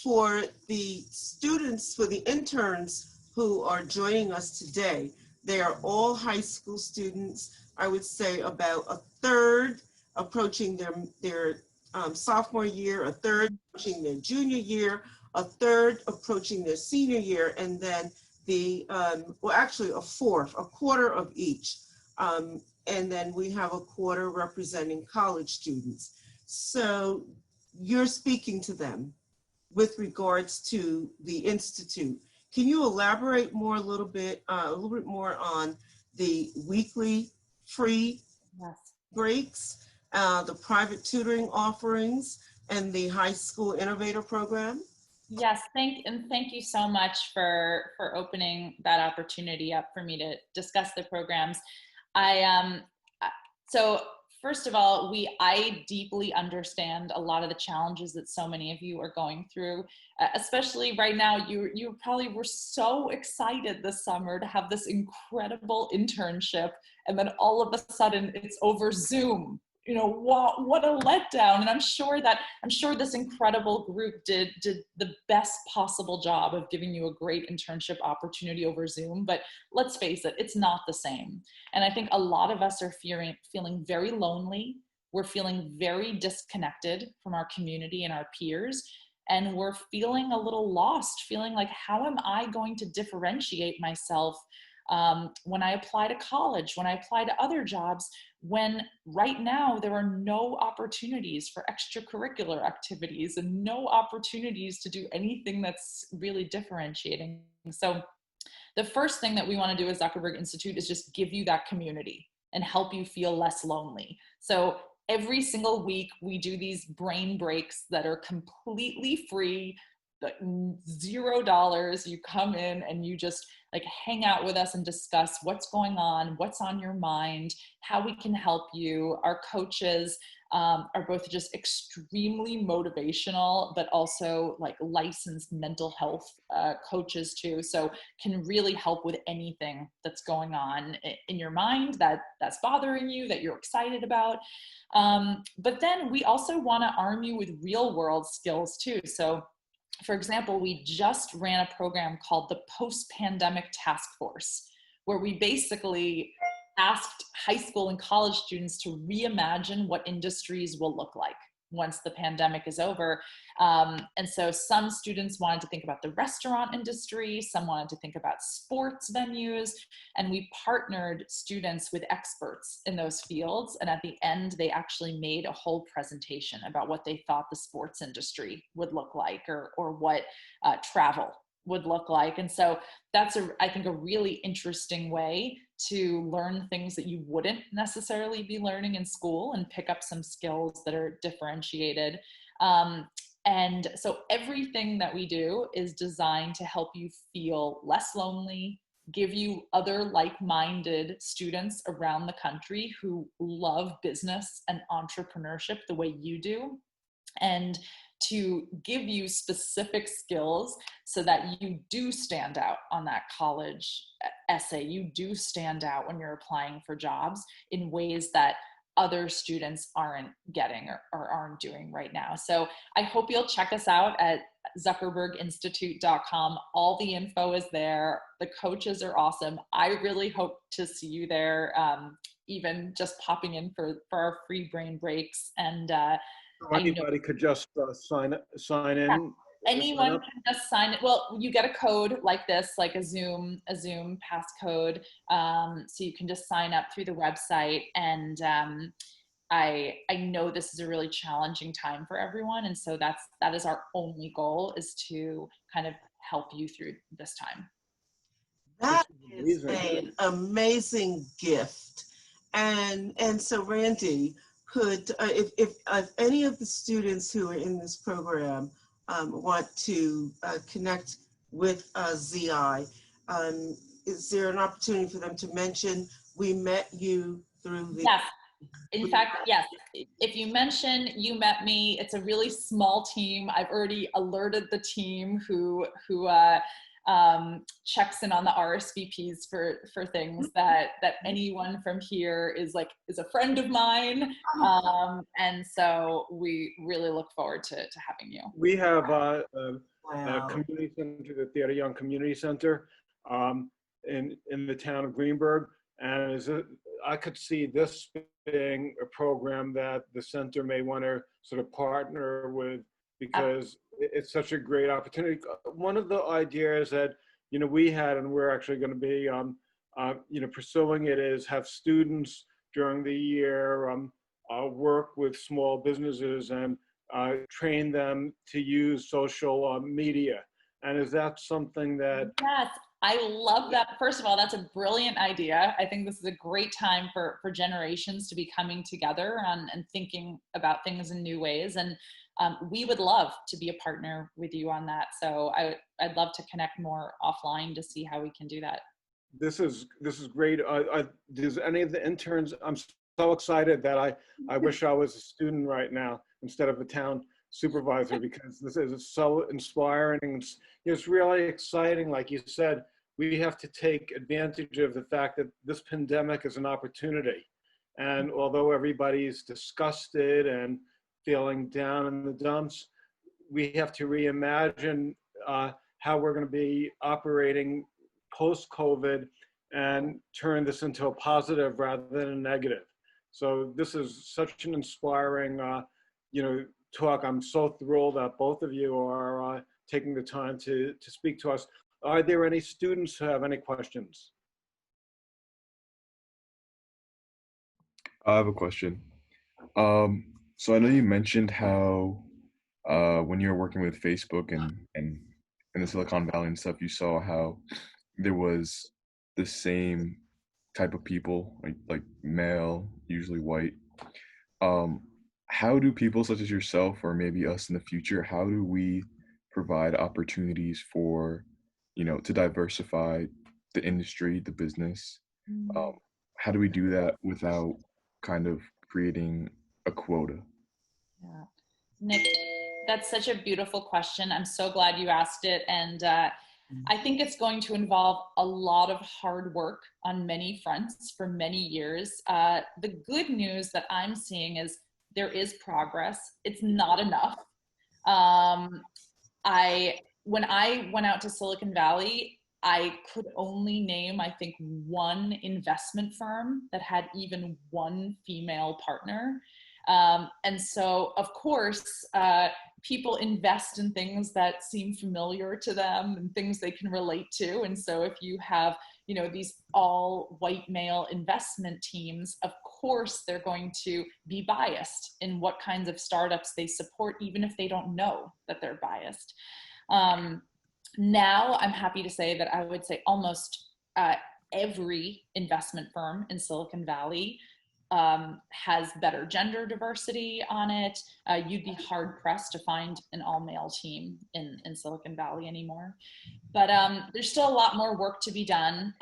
Speaker 4: For the students, for the interns who are joining us today, they are all high school students. I would say about a third approaching their sophomore year, a third approaching their junior year, a third approaching their senior year, and then actually a quarter of each. And then we have a quarter representing college students. So you're speaking to them with regards to the Institute. Can you elaborate more a little bit more on the weekly free breaks, the private tutoring offerings, and the high school innovator program?
Speaker 2: Yes, thank you so much for opening that opportunity up for me to discuss the programs. So first of all, I deeply understand a lot of the challenges that so many of you are going through, especially right now. You probably were so excited this summer to have this incredible internship, and then all of a sudden it's over Zoom. You know, what a letdown. And I'm sure this incredible group did the best possible job of giving you a great internship opportunity over Zoom. But let's face it, it's not the same. And I think a lot of us are feeling very lonely. We're feeling very disconnected from our community and our peers. And we're feeling a little lost, feeling like, how am I going to differentiate myself when I apply to college, when I apply to other jobs, when right now there are no opportunities for extracurricular activities and no opportunities to do anything that's really differentiating. So the first thing that we want to do as Zuckerberg Institute is just give you that community and help you feel less lonely. So every single week we do these brain breaks that are completely free, $0. You come in and you just like hang out with us and discuss what's going on, what's on your mind, how we can help you. Our coaches are both just extremely motivational, but also like licensed mental health coaches too. So can really help with anything that's going on in your mind that's bothering you, that you're excited about. But then we also want to arm you with real world skills too. So for example, we just ran a program called the Post-Pandemic Task Force, where we basically asked high school and college students to reimagine what industries will look like once the pandemic is over. And so some students wanted to think about the restaurant industry, some wanted to think about sports venues, and we partnered students with experts in those fields. And at the end, they actually made a whole presentation about what they thought the sports industry would look like, or what travel would look like. And so that's I think a really interesting way to learn things that you wouldn't necessarily be learning in school and pick up some skills that are differentiated. And so everything that we do is designed to help you feel less lonely, give you other like-minded students around the country who love business and entrepreneurship the way you do, and to give you specific skills so that you do stand out on that college essay. You do stand out when you're applying for jobs in ways that other students aren't getting or aren't doing right now. So I hope you'll check us out at zuckerberginstitute.com. All the info is there. The coaches are awesome. I really hope to see you there, even just popping in for our free brain breaks. And
Speaker 3: anybody could just sign in.
Speaker 2: Yeah. Anyone can just sign it. Well, you get a code like this, like a Zoom passcode. So you can just sign up through the website. And I know this is a really challenging time for everyone. And so that is our only goal, is to kind of help you through this time.
Speaker 4: That is an amazing gift. And so Randi, could, if any of the students who are in this program want to connect with ZI, is there an opportunity for them to mention, we met you through the...
Speaker 2: Yes. In fact, yes. If you mention you met me, it's a really small team. I've already alerted the team who checks in on the RSVPs for things that anyone from here is a friend of mine. And so we really look forward to having you.
Speaker 3: We have a community center, the Theater Young Community Center, in the town of Greenburgh. And I could see this being a program that the center may want to sort of partner with, because it's such a great opportunity. One of the ideas that, we had, and we're actually going to be, pursuing it, is have students during the year work with small businesses and train them to use social media. And is that something that...
Speaker 2: Yes, I love that. First of all, that's a brilliant idea. I think this is a great time for generations to be coming together and thinking about things in new ways. And we would love to be a partner with you on that. So I'd love to connect more offline to see how we can do that.
Speaker 3: This is great. Does any of the interns, I'm so excited that I wish I was a student right now instead of a town supervisor, because this is so inspiring. It's really exciting. Like you said, we have to take advantage of the fact that this pandemic is an opportunity. And although everybody's disgusted and feeling down in the dumps, we have to reimagine how we're going to be operating post-COVID and turn this into a positive rather than a negative. So this is such an inspiring, talk. I'm so thrilled that both of you are taking the time to speak to us. Are there any students who have any questions?
Speaker 5: I have a question. So I know you mentioned how when you were working with Facebook and in the Silicon Valley and stuff, you saw how there was the same type of people, like male, usually white. How do people such as yourself, or maybe us in the future, how do we provide opportunities for, to diversify the industry, the business? How do we do that without kind of creating a quota?
Speaker 2: Yeah. Nick, that's such a beautiful question. I'm so glad you asked it. And I think it's going to involve a lot of hard work on many fronts for many years. The good news that I'm seeing is there is progress. It's not enough. When I went out to Silicon Valley, I could only name, I think, one investment firm that had even one female partner. And so, of course, people invest in things that seem familiar to them and things they can relate to. And so if you have, these all white male investment teams, of course, they're going to be biased in what kinds of startups they support, even if they don't know that they're biased. Now, I'm happy to say that I would say almost every investment firm in Silicon Valley has better gender diversity on it. You'd be hard pressed to find an all-male team in Silicon Valley anymore. But there's still a lot more work to be done.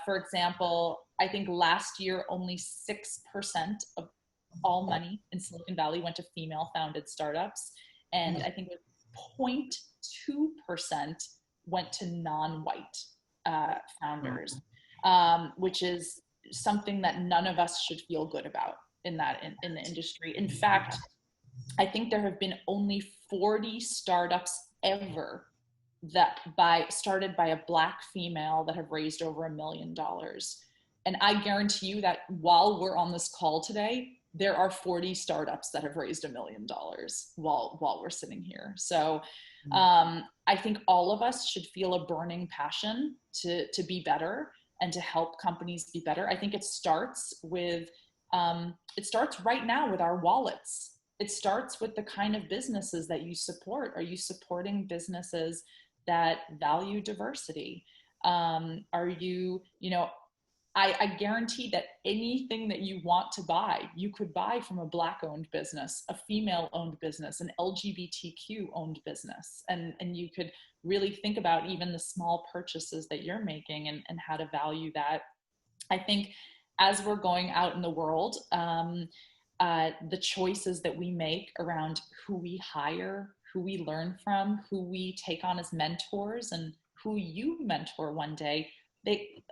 Speaker 2: For example, I think last year only 6% of all money in Silicon Valley went to female-founded startups, and I think it was 0.2% went to non-white founders, which is something that none of us should feel good about in the industry. In fact, I think there have been only 40 startups ever that started by a Black female that have raised over $1 million. And I guarantee you that while we're on this call today, there are 40 startups that have raised $1 million while we're sitting here. So I think all of us should feel a burning passion to be better and to help companies be better. I think it starts with, it starts right now with our wallets. It starts with the kind of businesses that you support. Are you supporting businesses that value diversity? Are you, I guarantee that anything that you want to buy, you could buy from a Black-owned business, a female-owned business, an LGBTQ-owned business. And you could really think about even the small purchases that you're making and how to value that. I think as we're going out in the world, the choices that we make around who we hire, who we learn from, who we take on as mentors, and who you mentor one day,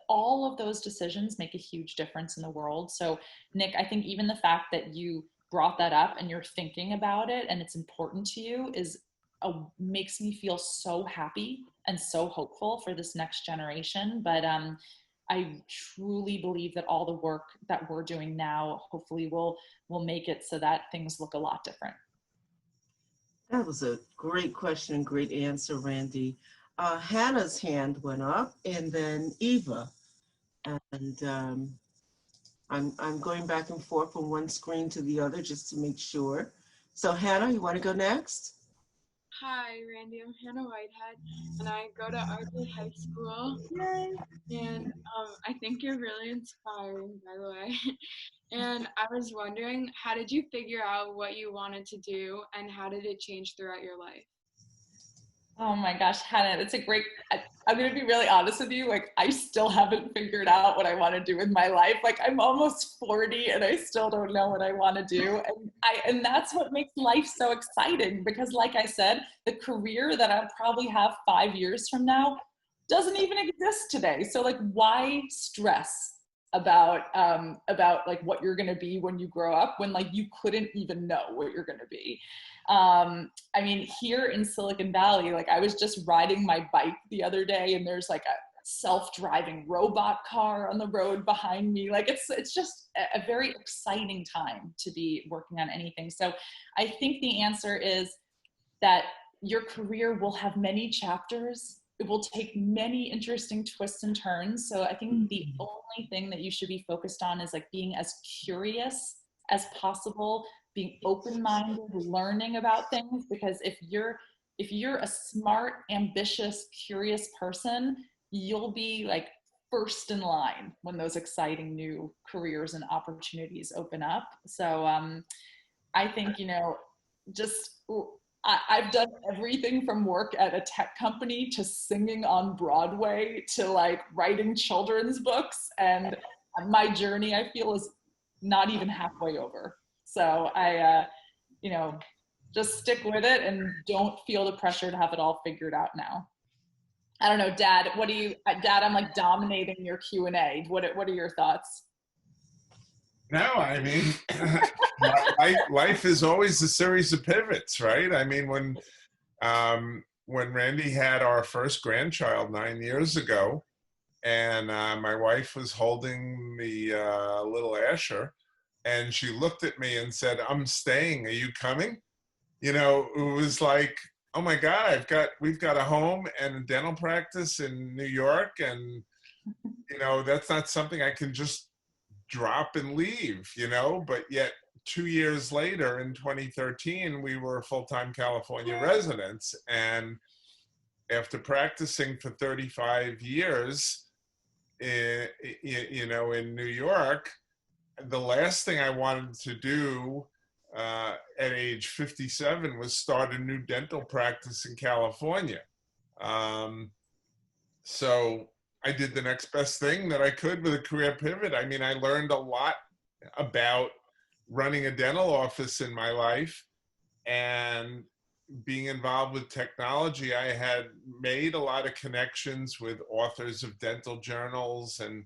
Speaker 2: all of those decisions make a huge difference in the world. So Nick, I think even the fact that you brought that up and you're thinking about it and it's important to you makes me feel so happy and so hopeful for this next generation. But I truly believe that all the work that we're doing now hopefully will make it so that things look a lot different.
Speaker 4: That was a great question, great answer, Randi. Hannah's hand went up, and then Eva. And I'm going back and forth from one screen to the other just to make sure. So Hannah, you want to go next?
Speaker 6: Hi, Randi. I'm Hannah Whitehead, and I go to RJ High School. And I think you're really inspiring, by the way. And I was wondering, how did you figure out what you wanted to do, and how did it change throughout your life?
Speaker 2: Oh my gosh, Hannah, that's a great, I'm going to be really honest with you. Like, I still haven't figured out what I want to do with my life. Like, I'm almost 40 and I still don't know what I want to do. And that's what makes life so exciting, because like I said, the career that I'll probably have 5 years from now doesn't even exist today. So like, why stress about like what you're going to be when you grow up, when like you couldn't even know what you're going to be. I mean, here in Silicon Valley, like I was just riding my bike the other day and there's like a self-driving robot car on the road behind me. Like it's just a very exciting time to be working on anything. So I think the answer is that your career will have many chapters. It will take many interesting twists and turns. So I think the only thing that you should be focused on is like being as curious as possible, being open-minded, learning about things, because if you're a smart, ambitious, curious person, you'll be like first in line when those exciting new careers and opportunities open up. So I think, I've done everything from work at a tech company to singing on Broadway to like writing children's books. And my journey, I feel, is not even halfway over. So I, just stick with it and don't feel the pressure to have it all figured out now. I don't know, Dad, Dad, I'm like dominating your Q&A. What are your thoughts?
Speaker 1: No, I mean, life is always a series of pivots, right? I mean, when Randi had our first grandchild 9 years ago, and my wife was holding the little Asher, and she looked at me and said, "I'm staying. Are you coming?" It was like, oh my God, we've got a home and a dental practice in New York, and that's not something I can just drop and leave, but yet 2 years later in 2013, we were full-time California residents. And after practicing for 35 years, in New York, the last thing I wanted to do at age 57 was start a new dental practice in California. So I did the next best thing that I could with a career pivot. I mean, I learned a lot about running a dental office in my life and being involved with technology. I had made a lot of connections with authors of dental journals and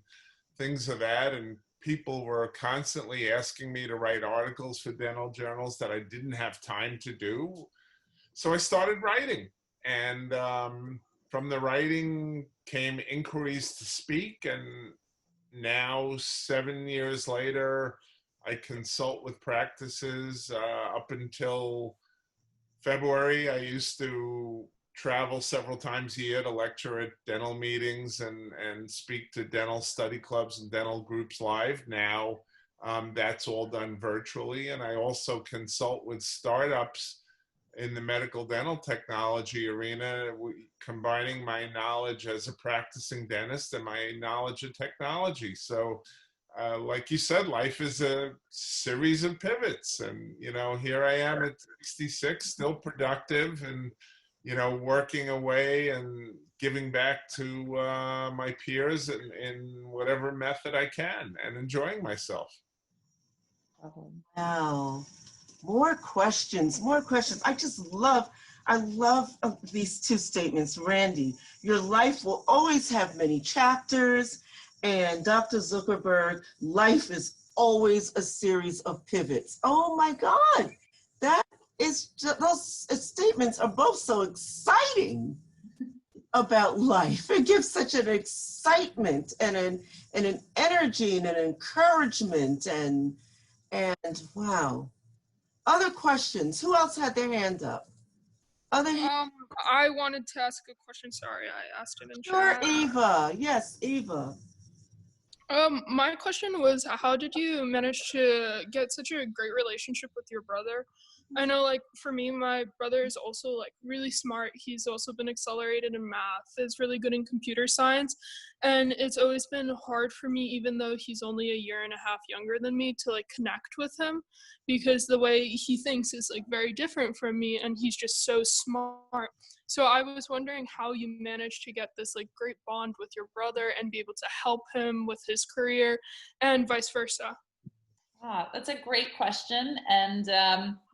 Speaker 1: things of that. And people were constantly asking me to write articles for dental journals that I didn't have time to do. So I started writing. And from the writing came inquiries to speak, and now 7 years later, I consult with practices. Up until February, I used to travel several times a year to lecture at dental meetings and speak to dental study clubs and dental groups live. Now that's all done virtually, and I also consult with startups in the medical dental technology arena, combining my knowledge as a practicing dentist and my knowledge of technology. So like you said, life is a series of pivots, and here I am at 66, still productive and working away and giving back to my peers in whatever method I can, and enjoying myself.
Speaker 4: Wow. More questions. I love these two statements. Randi, your life will always have many chapters, and Dr. Zuckerberg, life is always a series of pivots. Oh my God, those statements are both so exciting about life. It gives such an excitement and an energy and an encouragement and wow. Other questions? Who else had their hand up?
Speaker 7: I wanted to ask a question. Sorry, I asked it in
Speaker 4: Sure,
Speaker 7: chat.
Speaker 4: Eva. Yes, Eva.
Speaker 7: My question was, how did you manage to get such a great relationship with your brother? I know, like, for me, my brother is also, like, really smart. He's also been accelerated in math, is really good in computer science, and it's always been hard for me, even though he's only a year and a half younger than me, to, like, connect with him, because the way he thinks is, like, very different from me, and he's just so smart. So I was wondering how you managed to get this like great bond with your brother and be able to help him with his career and vice versa.
Speaker 2: That's a great question. And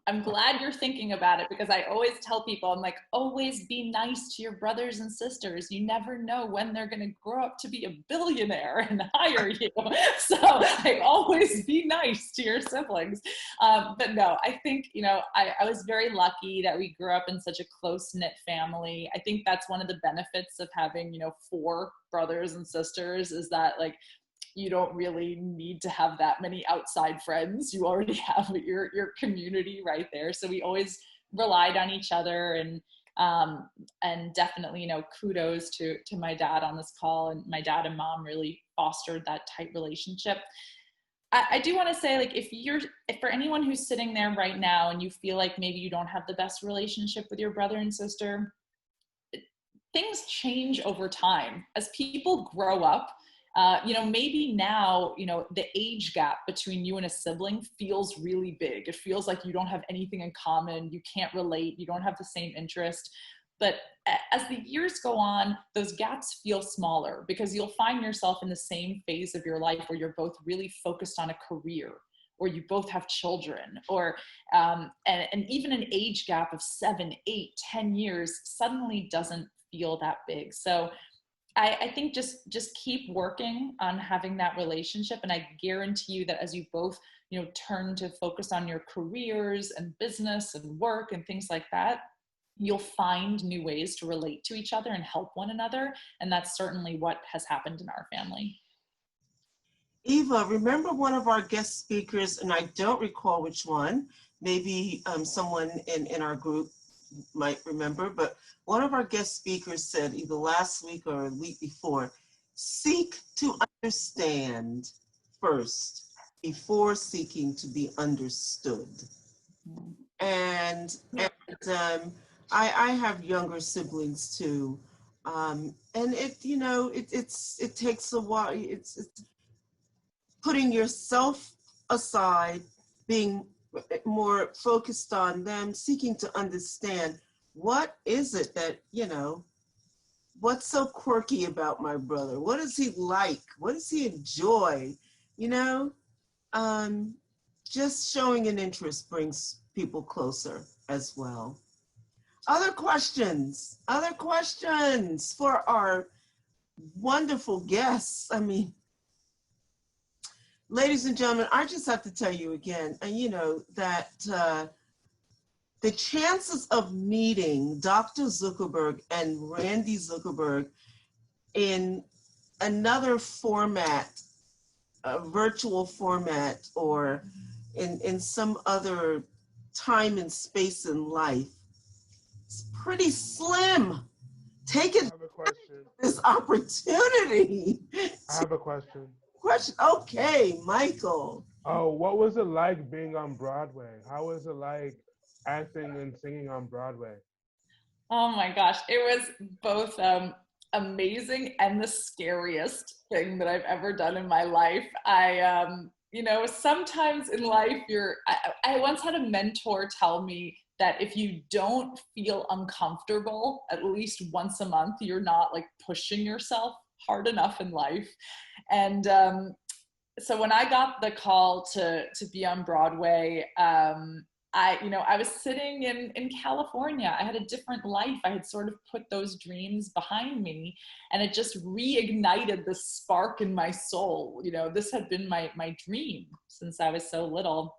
Speaker 2: I'm glad you're thinking about it, because I always tell people, I'm like, always be nice to your brothers and sisters. You never know when they're going to grow up to be a billionaire and hire you. So like, always be nice to your siblings. But no, I think, I was very lucky that we grew up in such a close-knit family. I think that's one of the benefits of having, 4 brothers and sisters, is that like, you don't really need to have that many outside friends. You already have your community right there. So we always relied on each other, and definitely, kudos to my dad on this call, and my dad and mom really fostered that tight relationship. I do want to say, like, if for anyone who's sitting there right now and you feel like maybe you don't have the best relationship with your brother and sister, things change over time as people grow up. Maybe now, the age gap between you and a sibling feels really big. It feels like you don't have anything in common. You can't relate. You don't have the same interest. But as the years go on, those gaps feel smaller, because you'll find yourself in the same phase of your life where you're both really focused on a career, or you both have children, or and even an age gap of 7, 8, 10 years suddenly doesn't feel that big. So I think just keep working on having that relationship. And I guarantee you that as you both, turn to focus on your careers and business and work and things like that, you'll find new ways to relate to each other and help one another. And that's certainly what has happened in our family.
Speaker 4: Eva, remember one of our guest speakers, and I don't recall which one, maybe someone in our group might remember, but one of our guest speakers said either last week or a week before, seek to understand first before seeking to be understood. And I have younger siblings too, and it takes a while. It's putting yourself aside, being more focused on them, seeking to understand what is it that, what's so quirky about my brother? What does he like? What does he enjoy? Just showing an interest brings people closer as well. Other questions for our wonderful guests. Ladies and gentlemen, I just have to tell you again, that the chances of meeting Dr. Zuckerberg and Randi Zuckerberg in another format, a virtual format, or in some other time and space in life, is pretty slim. Take it.
Speaker 8: I have a question.
Speaker 4: This opportunity.
Speaker 8: I have a question.
Speaker 4: Okay, Michael.
Speaker 8: Oh, what was it like being on Broadway? How was it like acting and singing on Broadway?
Speaker 2: Oh my gosh, it was both amazing and the scariest thing that I've ever done in my life. Sometimes in life I once had a mentor tell me that if you don't feel uncomfortable at least once a month, you're not like pushing yourself hard enough in life. And so when I got the call to be on Broadway, I was sitting in California. I had a different life. I had sort of put those dreams behind me, and it just reignited the spark in my soul. This had been my dream since I was so little.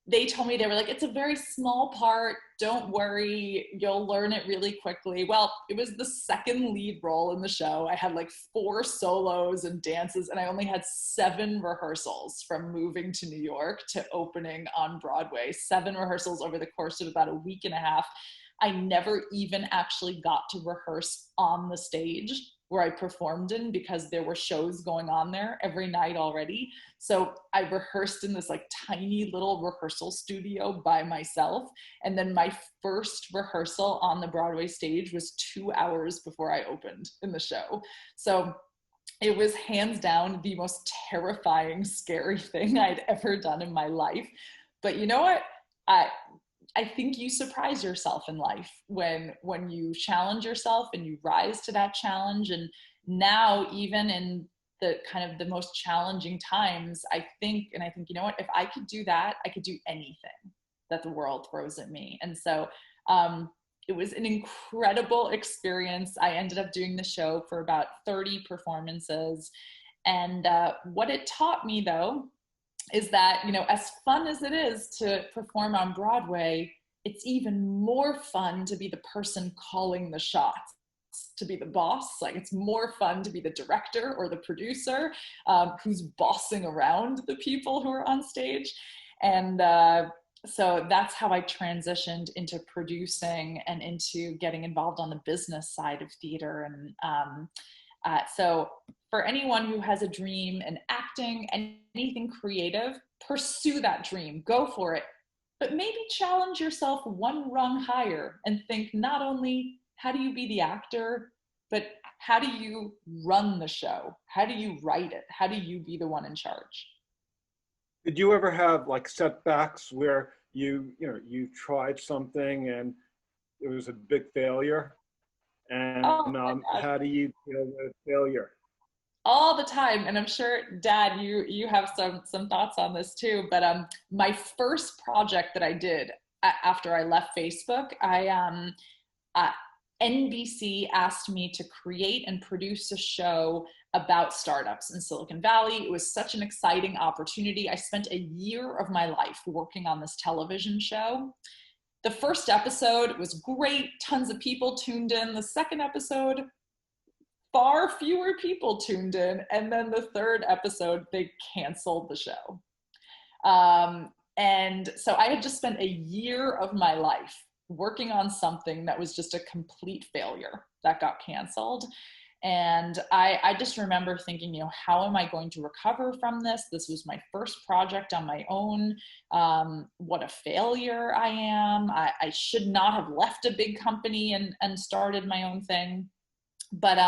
Speaker 2: They told me, they were like, it's a very small part. Don't worry, you'll learn it really quickly. Well, it was the second lead role in the show. I had like 4 solos and dances, and I only had 7 rehearsals from moving to New York to opening on Broadway. 7 rehearsals over the course of about a week and a half. I never even actually got to rehearse on the stage where I performed in, because there were shows going on there every night already. So I rehearsed in this like tiny little rehearsal studio by myself. And then my first rehearsal on the Broadway stage was 2 hours before I opened in the show. So it was hands down the most terrifying, scary thing I'd ever done in my life. But you know what? I think you surprise yourself in life when you challenge yourself and you rise to that challenge. And now, even in the kind of the most challenging times, I think, you know what, if I could do that, I could do anything that the world throws at me. And so it was an incredible experience. I ended up doing the show for about 30 performances. And what it taught me, though, is that, you know, as fun as it is to perform on Broadway, it's even more fun to be the person calling the shots, to be the boss. Like, it's more fun to be the director or the producer who's bossing around the people who are on stage. And so that's how I transitioned into producing and into getting involved on the business side of theater. And so for anyone who has a dream in acting, anything creative, pursue that dream, go for it. But maybe challenge yourself one rung higher and think not only how do you be the actor, but how do you run the show? How do you write it? How do you be the one in charge?
Speaker 3: Did you ever have like setbacks where you tried something and it was a big failure? And how do you deal with failure?
Speaker 2: All the time. And I'm sure, Dad, you have some thoughts on this too. But my first project that I did after I left Facebook, NBC asked me to create and produce a show about startups in Silicon Valley. It was such an exciting opportunity. I spent a year of my life working on this television show. The first episode was great. Tons of people tuned in. The second episode, far fewer people tuned in. And then the third episode, they canceled the show. And so I had just spent a year of my life working on something that was just a complete failure that got canceled. And I just remember thinking, you know, how am I going to recover from this? This was my first project on my own. What a failure I am. I should not have left a big company and started my own thing. But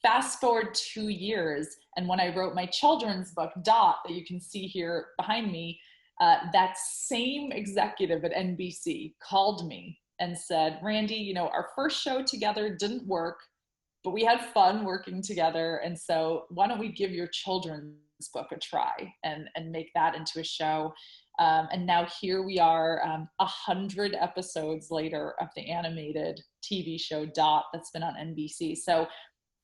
Speaker 2: fast forward 2 years, and when I wrote my children's book, Dot, that you can see here behind me, that same executive at NBC called me and said, Randi, you know, our first show together didn't work, but we had fun working together. And so why don't we give your children's book a try and make that into a show? And now here we are, 100 episodes later of the animated TV show Dot that's been on NBC. So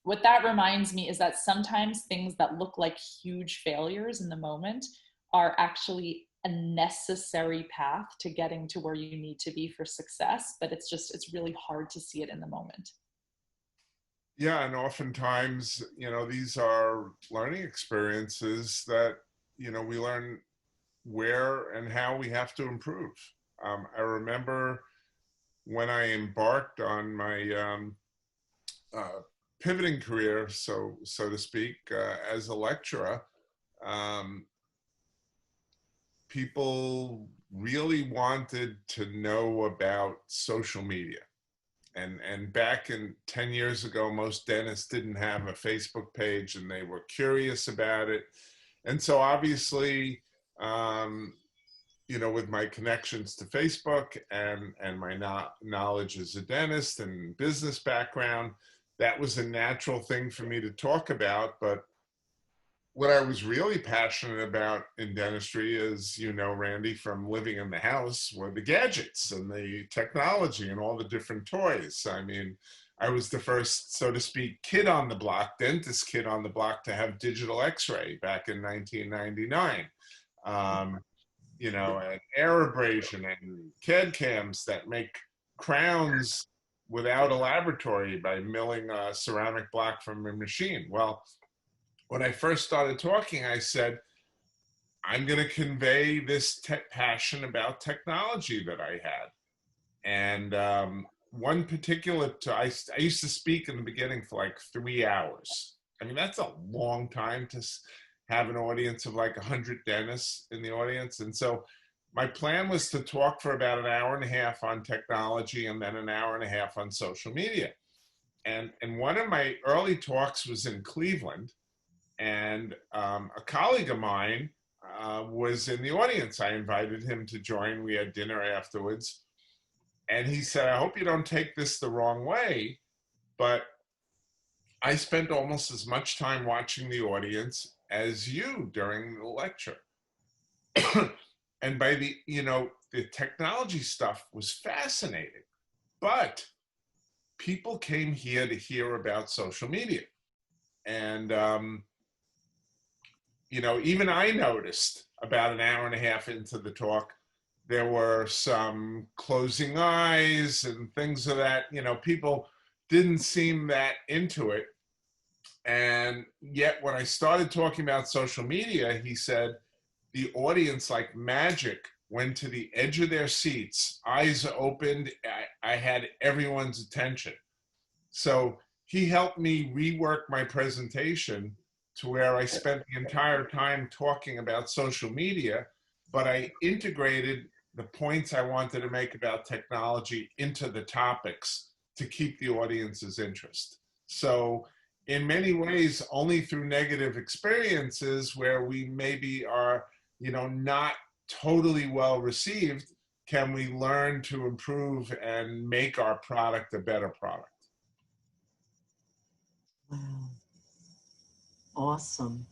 Speaker 2: what that reminds me is that sometimes things that look like huge failures in the moment are actually a necessary path to getting to where you need to be for success, but it's really hard to see it in the moment.
Speaker 1: Yeah, and oftentimes, you know, these are learning experiences that, you know, we learn where and how we have to improve. I remember when I embarked on my pivoting career, so to speak, as a lecturer, people really wanted to know about social media. And back in 10 years ago, most dentists didn't have a Facebook page and they were curious about it. And so obviously, you know, with my connections to Facebook and my knowledge as a dentist and business background, that was a natural thing for me to talk about. But what I was really passionate about in dentistry is, you know, Randi, from living in the house, were the gadgets and the technology and all the different toys. I mean, I was the first, so to speak, kid on the block, dentist kid on the block to have digital x-ray back in 1999. You know, and air abrasion and CAD cams that make crowns without a laboratory by milling a ceramic block from a machine. Well, when I first started talking, I said, I'm going to convey this passion about technology that I had. And one particular, I used to speak in the beginning for like 3 hours. I mean, that's a long time to have an audience of like 100 dentists in the audience. And so my plan was to talk for about an hour and a half on technology and then an hour and a half on social media. And one of my early talks was in Cleveland. And a colleague of mine was in the audience. I invited him to join. We had dinner afterwards. And he said, I hope you don't take this the wrong way, but I spent almost as much time watching the audience as you during the lecture. And by the, the technology stuff was fascinating, but people came here to hear about social media. And, even I noticed about an hour and a half into the talk, there were some closing eyes and things of that, people didn't seem that into it. And yet when I started talking about social media, he said, the audience, like magic, went to the edge of their seats, eyes opened. I had everyone's attention. So he helped me rework my presentation to where I spent the entire time talking about social media, but I integrated the points I wanted to make about technology into the topics to keep the audience's interest. So in many ways, only through negative experiences where we maybe are, not totally well received, can we learn to improve and make our product a better product.
Speaker 4: Wow. Awesome.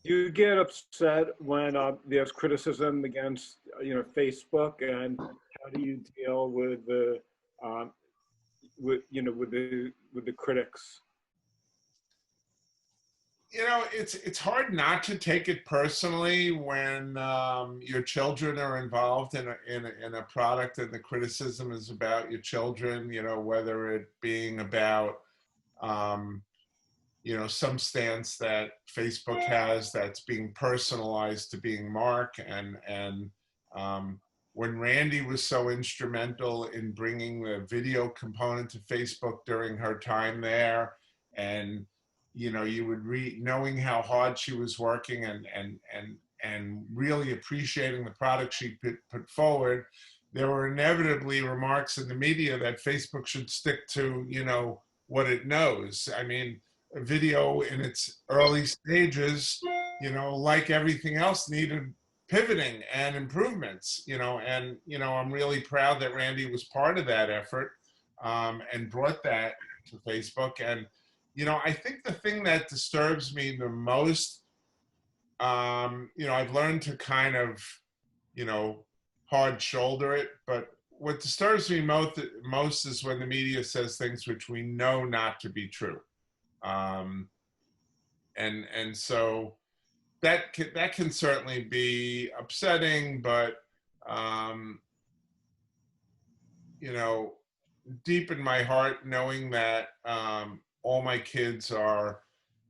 Speaker 3: You get upset when there's criticism against, Facebook, and how do you deal with the, with the critics?
Speaker 1: It's hard not to take it personally when your children are involved in a product and the criticism is about your children, whether it being about, some stance that Facebook has that's being personalized to being Mark. And when Randi was so instrumental in bringing the video component to Facebook during her time there, and you would read, knowing how hard she was working and really appreciating the product she put forward, there were inevitably remarks in the media that Facebook should stick to, what it knows. I mean, a video in its early stages, like everything else, needed pivoting and improvements, and, I'm really proud that Randi was part of that effort and brought that to Facebook. And, I think the thing that disturbs me the most, I've learned to kind of, hard shoulder it, but what disturbs me most is when the media says things which we know not to be true. And so that can certainly be upsetting, but, deep in my heart, knowing that all my kids are,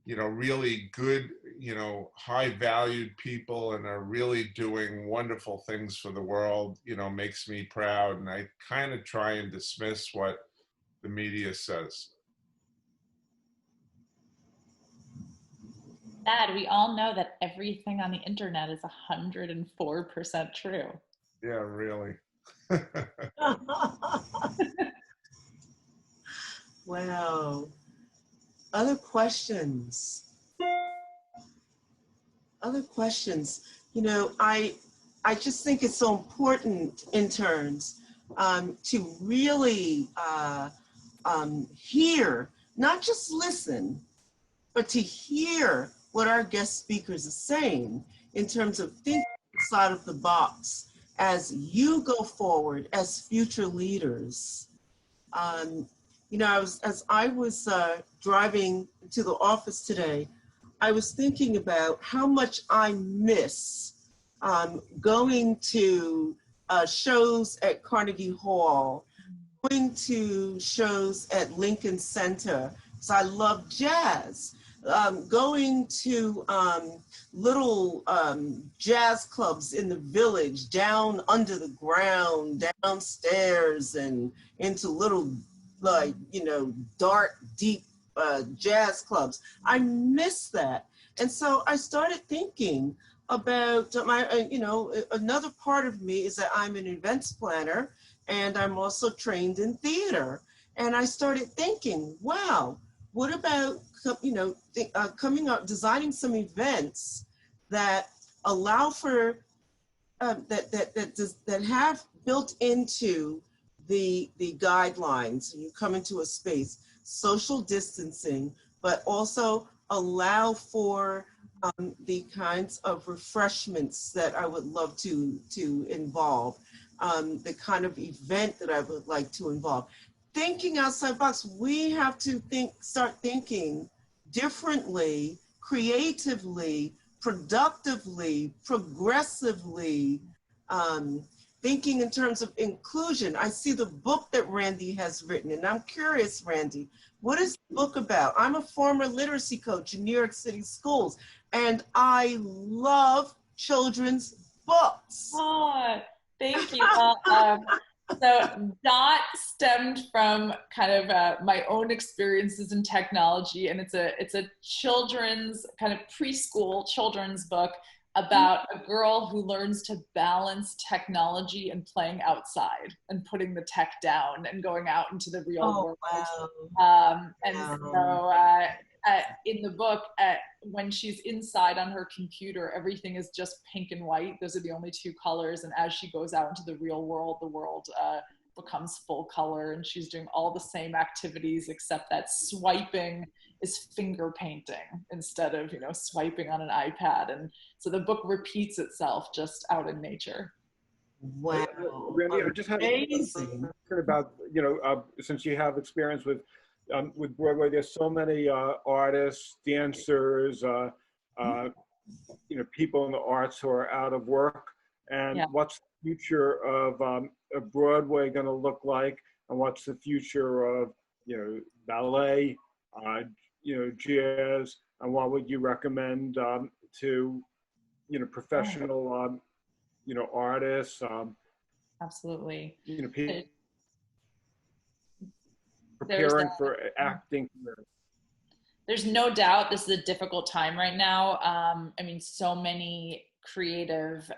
Speaker 1: really good, high valued people and are really doing wonderful things for the world, makes me proud. And I kind of try and dismiss what the media says.
Speaker 2: Dad, we all know that everything on the internet is 104% true.
Speaker 1: Yeah, really.
Speaker 4: Wow. Other questions? Other questions? I just think it's so important, interns, to really hear, not just listen, but to hear what our guest speakers are saying in terms of thinking outside of the box as you go forward as future leaders. As I was driving to the office today, I was thinking about how much I miss going to shows at Carnegie Hall, going to shows at Lincoln Center, because I love jazz. Going to little jazz clubs in the village, down under the ground, downstairs, and into little, dark, deep jazz clubs. I miss that. And so I started thinking about another part of me is that I'm an events planner and I'm also trained in theater. And I started thinking, wow, what about, coming up, designing some events that allow for that have built into the guidelines. You come into a space, social distancing, but also allow for the kinds of refreshments that I would love to involve, the kind of event that I would like to involve. Thinking outside the box, we have to start thinking differently, creatively, productively, progressively, thinking in terms of inclusion. I see the book that Randi has written, and I'm curious, Randi, what is the book about? I'm a former literacy coach in New York City schools, and I love children's books.
Speaker 2: Oh, thank you. So Dot stemmed from kind of my own experiences in technology, and it's a children's kind of preschool children's book about a girl who learns to balance technology and playing outside and putting the tech down and going out into the real world. Wow. So in the book, when she's inside on her computer, everything is just pink and white. Those are the only two colors. And as she goes out into the real world, the world becomes full color, and she's doing all the same activities, except that swiping is finger painting instead of, swiping on an iPad. And so the book repeats itself just out in nature.
Speaker 4: Wow.
Speaker 3: Randi, I just had
Speaker 4: amazing
Speaker 3: about, since you have experience with Broadway, there's so many artists, dancers, people in the arts who are out of work. And what's the future of Broadway going to look like? And what's the future of, ballet, jazz? And what would you recommend to, professional, artists?
Speaker 2: Absolutely.
Speaker 3: Preparing for acting.
Speaker 2: There's no doubt this is a difficult time right now. So many creative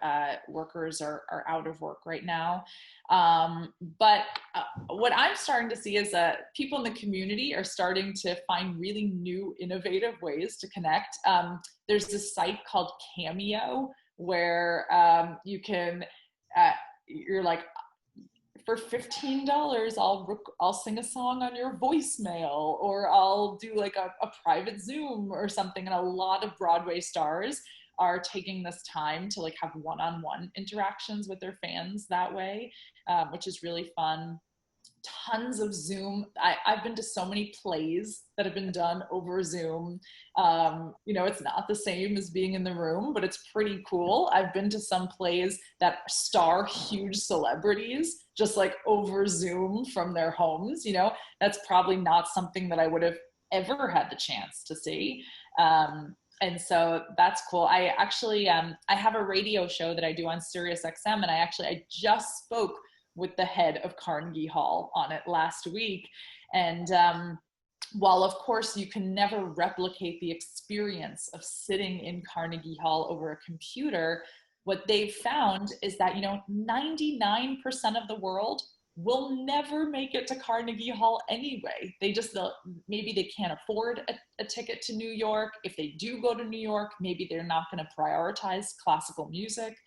Speaker 2: workers are out of work right now. But what I'm starting to see is that people in the community are starting to find really new, innovative ways to connect. There's this site called Cameo where you can, you're like, for $15, I'll sing a song on your voicemail, or I'll do like a private Zoom or something. And a lot of Broadway stars are taking this time to like have one-on-one interactions with their fans that way, which is really fun. Tons of Zoom. I've been to so many plays that have been done over Zoom. It's not the same as being in the room, but it's pretty cool. I've been to some plays that star huge celebrities just like over Zoom from their homes. That's probably not something that I would have ever had the chance to see. And so that's cool. I actually, I have a radio show that I do on Sirius XM, and I just spoke with the head of Carnegie Hall on it last week. And while of course you can never replicate the experience of sitting in Carnegie Hall over a computer, what they've found is that, 99% of the world will never make it to Carnegie Hall anyway. Maybe they can't afford a ticket to New York. If they do go to New York, maybe they're not going to prioritize classical music.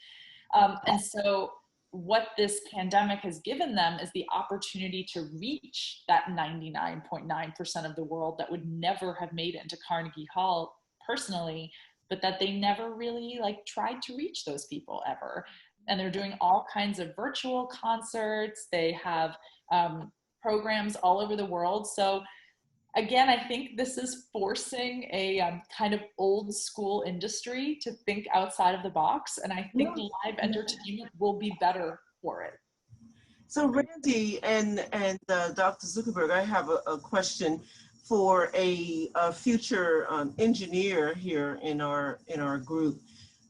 Speaker 2: And so what this pandemic has given them is the opportunity to reach that 99.9% of the world that would never have made it into Carnegie Hall personally, but that they never really tried to reach those people ever. And they're doing all kinds of virtual concerts. They have programs all over the world. So again, I think this is forcing a kind of old school industry to think outside of the box. And I think live entertainment will be better for it.
Speaker 4: So Randi and Dr. Zuckerberg, I have a question for a future engineer here in our group.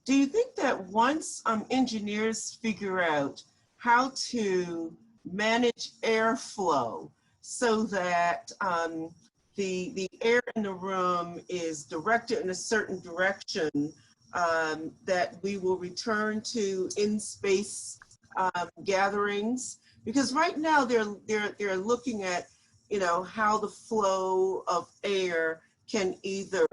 Speaker 4: Do you think that once engineers figure out how to manage airflow so that the air in the room is directed in a certain direction, that we will return to in-space gatherings? Because right now they're looking at, how the flow of air can either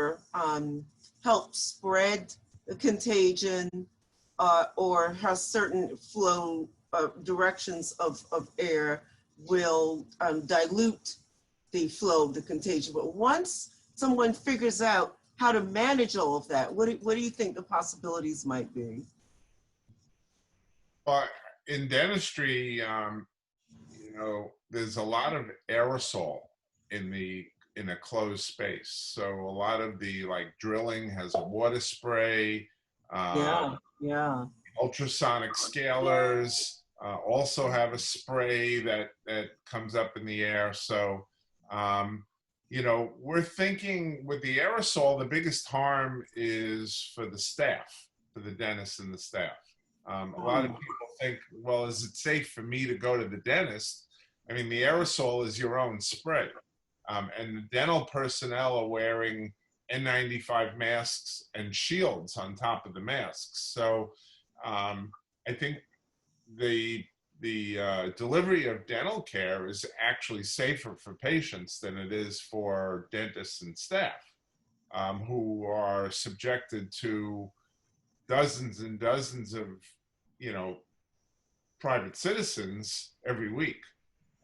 Speaker 4: help spread contagion or how certain flow directions of air will dilute the flow of the contagion. But once someone figures out how to manage all of that, what do you think the possibilities might be?
Speaker 1: Well, in dentistry, there's a lot of aerosol in a closed space. So a lot of the drilling has a water spray.
Speaker 4: Yeah.
Speaker 1: Ultrasonic scalers also have a spray that comes up in the air. So, we're thinking with the aerosol, the biggest harm is for the staff, for the dentist and the staff. A lot of people think, well, is it safe for me to go to the dentist? I mean, the aerosol is your own spray. And the dental personnel are wearing N95 masks and shields on top of the masks. So I think the delivery of dental care is actually safer for patients than it is for dentists and staff who are subjected to dozens and dozens of, private citizens every week.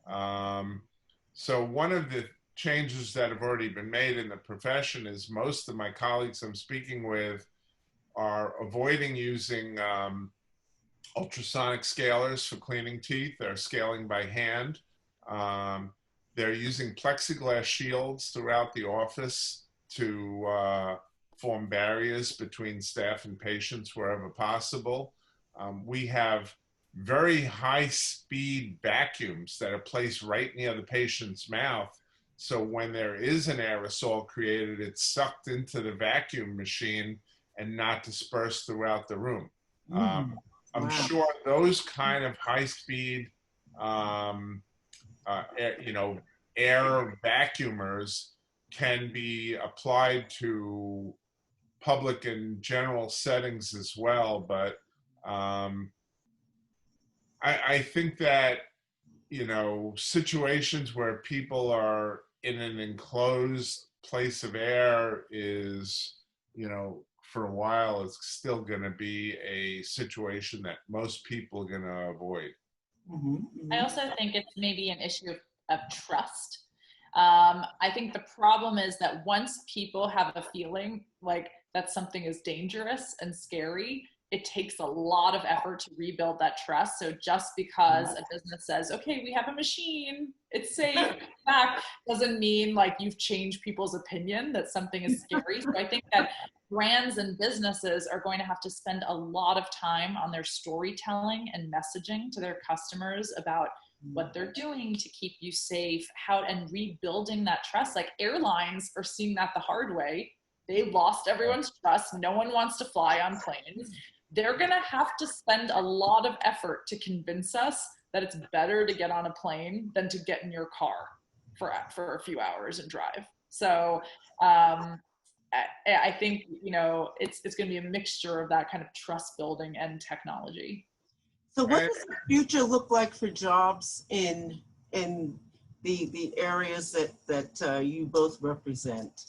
Speaker 1: So one of the changes that have already been made in the profession is most of my colleagues I'm speaking with are avoiding using ultrasonic scalers for cleaning teeth. They're scaling by hand. They're using plexiglass shields throughout the office to form barriers between staff and patients wherever possible. We have very high-speed vacuums that are placed right near the patient's mouth. So when there is an aerosol created, it's sucked into the vacuum machine and not dispersed throughout the room. I'm sure those kind of high-speed, air vacuumers can be applied to public and general settings as well. But I think that, situations where people are in an enclosed place of air is, for a while, it's still going to be a situation that most people are going to avoid.
Speaker 2: I also think it's maybe an issue of trust. I think the problem is that once people have a feeling like that something is dangerous and scary, it takes a lot of effort to rebuild that trust. So just because a business says, okay, we have a machine, it's safe, back, doesn't mean you've changed people's opinion that something is scary. So I think that brands and businesses are going to have to spend a lot of time on their storytelling and messaging to their customers about what they're doing to keep you safe, and rebuilding that trust. Airlines are seeing that the hard way. They lost everyone's trust. No one wants to fly on planes. They're going to have to spend a lot of effort to convince us that it's better to get on a plane than to get in your car for a few hours and drive. So I think, it's going to be a mixture of that kind of trust building and technology.
Speaker 4: So what does the future look like for jobs in the areas that you both represent?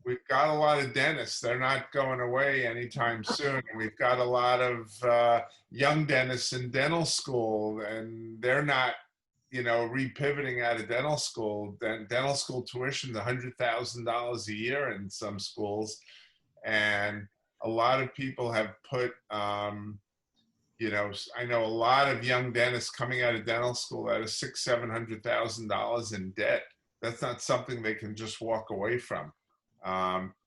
Speaker 1: We've got a lot of dentists. They're not going away anytime soon. We've got a lot of young dentists in dental school, and they're not, repivoting out of dental school. Dental school tuition is $100,000 a year in some schools. And a lot of people have put, I know a lot of young dentists coming out of dental school that are $600,000-700,000 in debt. That's not something they can just walk away from.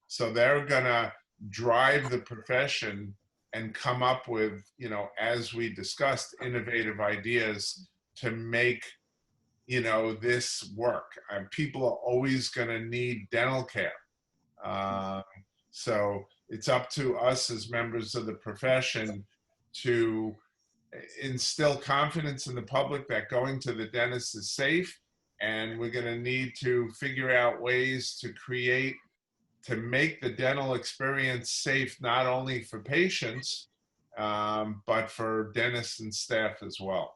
Speaker 1: So they're gonna drive the profession and come up with, as we discussed, innovative ideas to make, this work. People are always gonna need dental care. So it's up to us as members of the profession to instill confidence in the public that going to the dentist is safe. And we're going to need to figure out ways to make the dental experience safe, not only for patients, but for dentists and staff as well.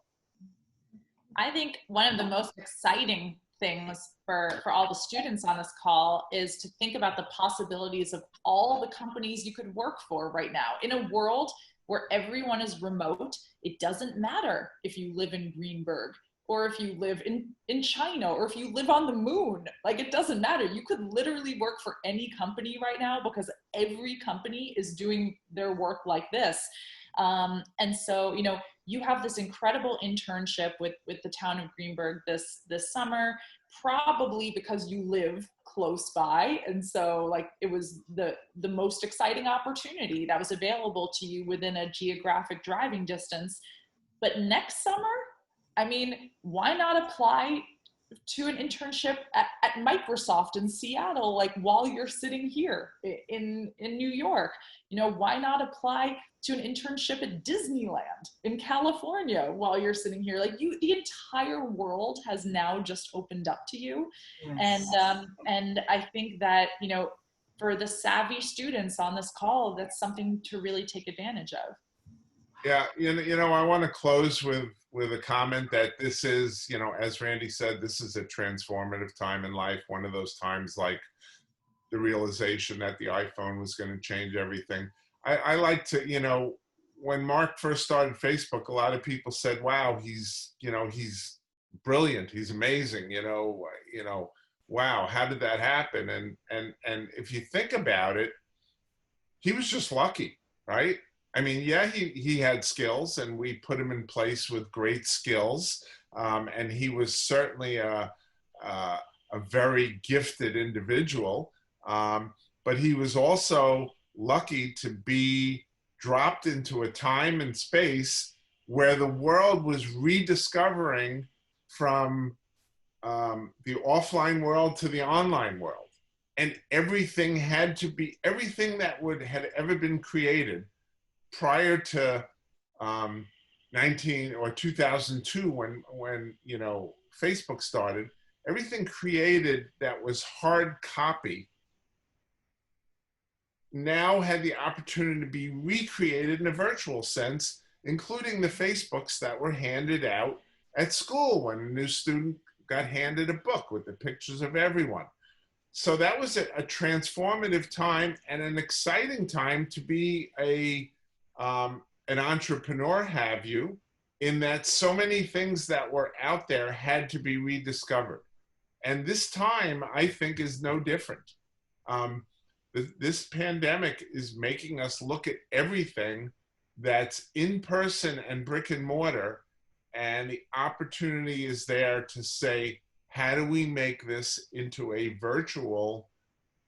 Speaker 2: I think one of the most exciting things for all the students on this call is to think about the possibilities of all the companies you could work for right now. In a world where everyone is remote, it doesn't matter if you live in Greenburgh or if you live in China or if you live on the moon. Like, it doesn't matter. You could literally work for any company right now because every company is doing their work like this. And so, you know, you have this incredible internship with the town of Greenburgh this summer, probably because you live close by. And so, like, it was the most exciting opportunity that was available to you within a geographic driving distance. But next summer, I mean, why not apply to an internship at Microsoft in Seattle, like while you're sitting here in New York? You know, why not apply to an internship at Disneyland in California while you're sitting here? Like, the entire world has now just opened up to you. Yes. And I think that, you know, for the savvy students on this call, that's something to really take advantage of.
Speaker 1: Yeah, you know, I want to close with a comment that this is, you know, as Randi said, this is a transformative time in life. One of those times, like the realization that the iPhone was going to change everything. I like to, you know, when Mark first started Facebook, a lot of people said, wow, he's brilliant, he's amazing, you know, wow, how did that happen? And if you think about it, he was just lucky, right? I mean, yeah, he had skills, and we put him in place with great skills, and he was certainly a very gifted individual, but he was also lucky to be dropped into a time and space where the world was rediscovering from the offline world to the online world, and everything had to be, everything that had ever been created prior to 2002, when you know, Facebook started, everything created that was hard copy now had the opportunity to be recreated in a virtual sense, including the Facebooks that were handed out at school when a new student got handed a book with the pictures of everyone. So that was a transformative time and an exciting time to be an entrepreneur, have you, in that so many things that were out there had to be rediscovered. And this time, I think, is no different. This pandemic is making us look at everything that's in person and brick and mortar, and the opportunity is there to say, how do we make this into a virtual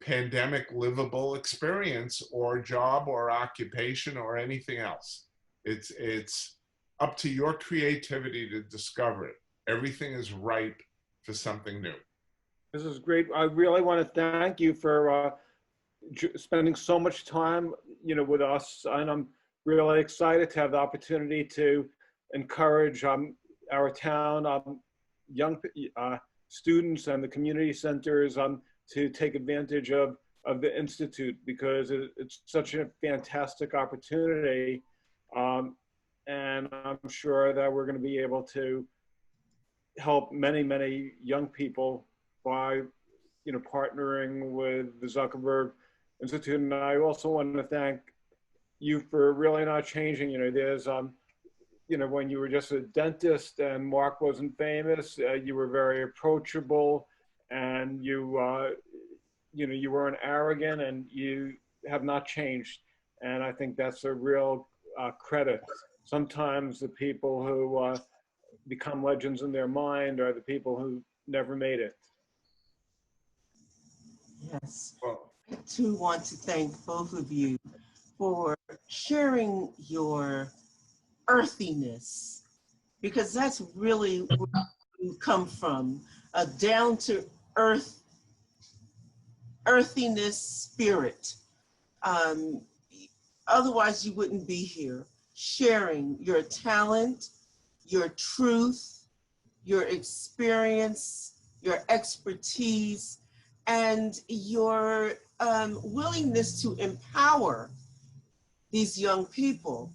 Speaker 1: pandemic livable experience or job or occupation or anything else? It's up to your creativity to discover it. Everything is ripe for something new.
Speaker 3: This is great. I really want to thank you for spending so much time, you know, with us, and I'm really excited to have the opportunity to encourage our town, young students and the community centers to take advantage of the Institute, because it's such a fantastic opportunity. And I'm sure that we're going to be able to help many, many young people by, you know, partnering with the Zuckerberg Institute. And I also want to thank you for really not changing. You know, there's, you know, when you were just a dentist and Mark wasn't famous, you were very approachable, and you know, you weren't arrogant, and you have not changed. And I think that's a real credit. Sometimes the people who become legends in their mind are the people who never made it.
Speaker 4: Yes. I too want to thank both of you for sharing your earthiness, because that's really where you come from, a down-to-earth, earthiness spirit. Otherwise you wouldn't be here sharing your talent, your truth, your experience, your expertise, and your willingness to empower these young people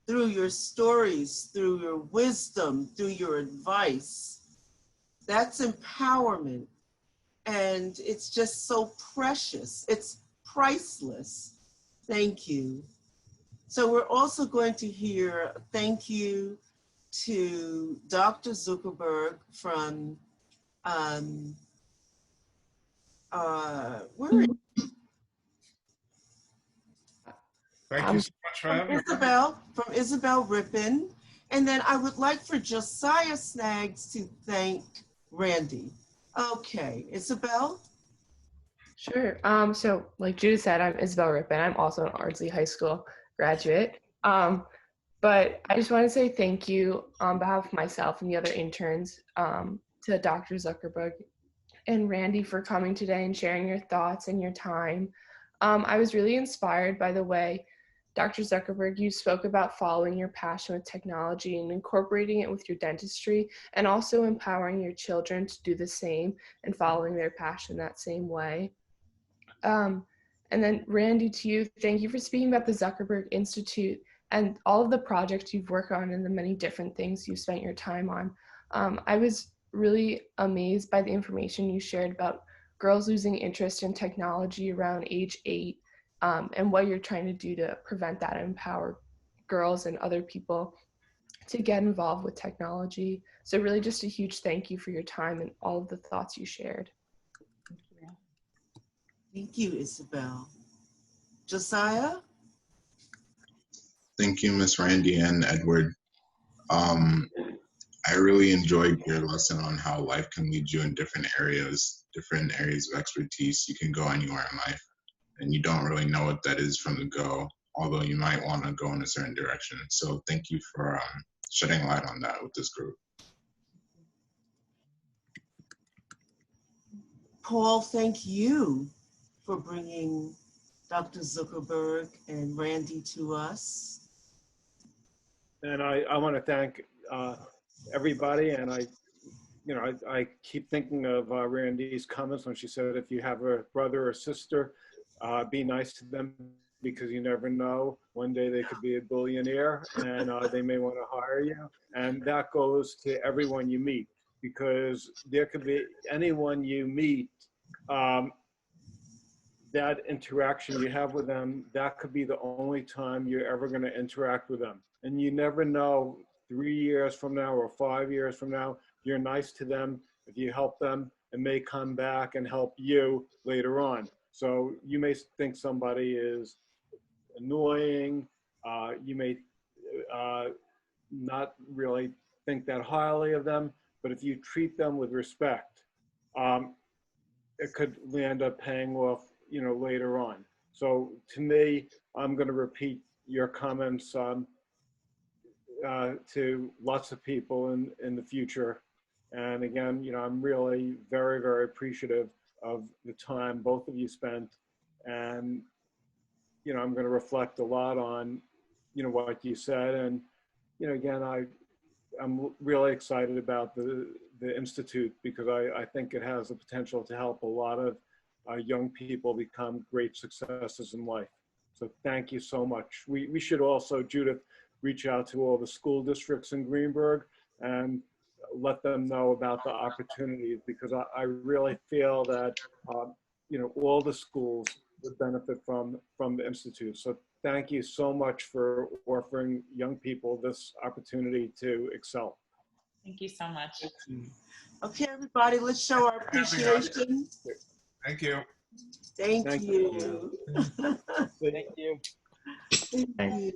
Speaker 4: through your stories, through your wisdom, through your advice. That's empowerment. And it's just so precious. It's priceless. Thank you. So we're also going to hear a thank you to Dr. Zuckerberg from, where is
Speaker 1: Thank you so much for having me.
Speaker 4: from Isabel Rippin. And then I would like for Josiah Snaggs to thank Randi. Okay, Isabel?
Speaker 9: Sure. So like Judith said, I'm Isabel Rippin. I'm also an Ardsley High School graduate. But I just want to say thank you on behalf of myself and the other interns to Dr. Zuckerberg and Randi for coming today and sharing your thoughts and your time. I was really inspired by the way, Dr. Zuckerberg, you spoke about following your passion with technology and incorporating it with your dentistry, and also empowering your children to do the same and following their passion that same way. And then Randi, to you, thank you for speaking about the Zuckerberg Institute and all of the projects you've worked on and the many different things you spent your time on. I was really amazed by the information you shared about girls losing interest in technology around age 8, and what you're trying to do to prevent that and empower girls and other people to get involved with technology. So really just a huge thank you for your time and all of the thoughts you shared.
Speaker 4: Thank you, Isabel. Josiah?
Speaker 10: Thank you, Miss Randi and Edward. I really enjoyed your lesson on how life can lead you in different areas of expertise. You can go anywhere in life, and you don't really know what that is from the go, although you might want to go in a certain direction. So thank you for shedding light on that with this group.
Speaker 4: Paul, thank you for bringing Dr. Zuckerberg and Randi to us.
Speaker 3: And I want to thank everybody. And I keep thinking of Randi's comments when she said, if you have a brother or sister, be nice to them, because you never know. One day they could be a billionaire and they may want to hire you. And that goes to everyone you meet, because there could be anyone you meet, that interaction you have with them, that could be the only time you're ever going to interact with them. And you never know, 3 years from now or 5 years from now, you're nice to them. If you help them, it may come back and help you later on. So you may think somebody is annoying. You may not really think that highly of them, but if you treat them with respect, it could end up paying off, later on. So to me, I'm going to repeat your comments to lots of people in the future. And again, I'm really very, very appreciative of the time both of you spent. And, I'm going to reflect a lot on, what you said. And, again, I'm really excited about the Institute, because I think it has the potential to help a lot of young people become great successes in life. So thank you so much. We should also, Judith, reach out to all the school districts in Greenburgh and let them know about the opportunities, because I really feel that, all the schools would benefit from the Institute. So thank you so much for offering young people this opportunity to excel.
Speaker 2: Thank you so much.
Speaker 4: Okay, everybody, let's show our appreciation.
Speaker 1: Thank you.
Speaker 4: Thank you.
Speaker 3: Thank you.
Speaker 4: Thank you.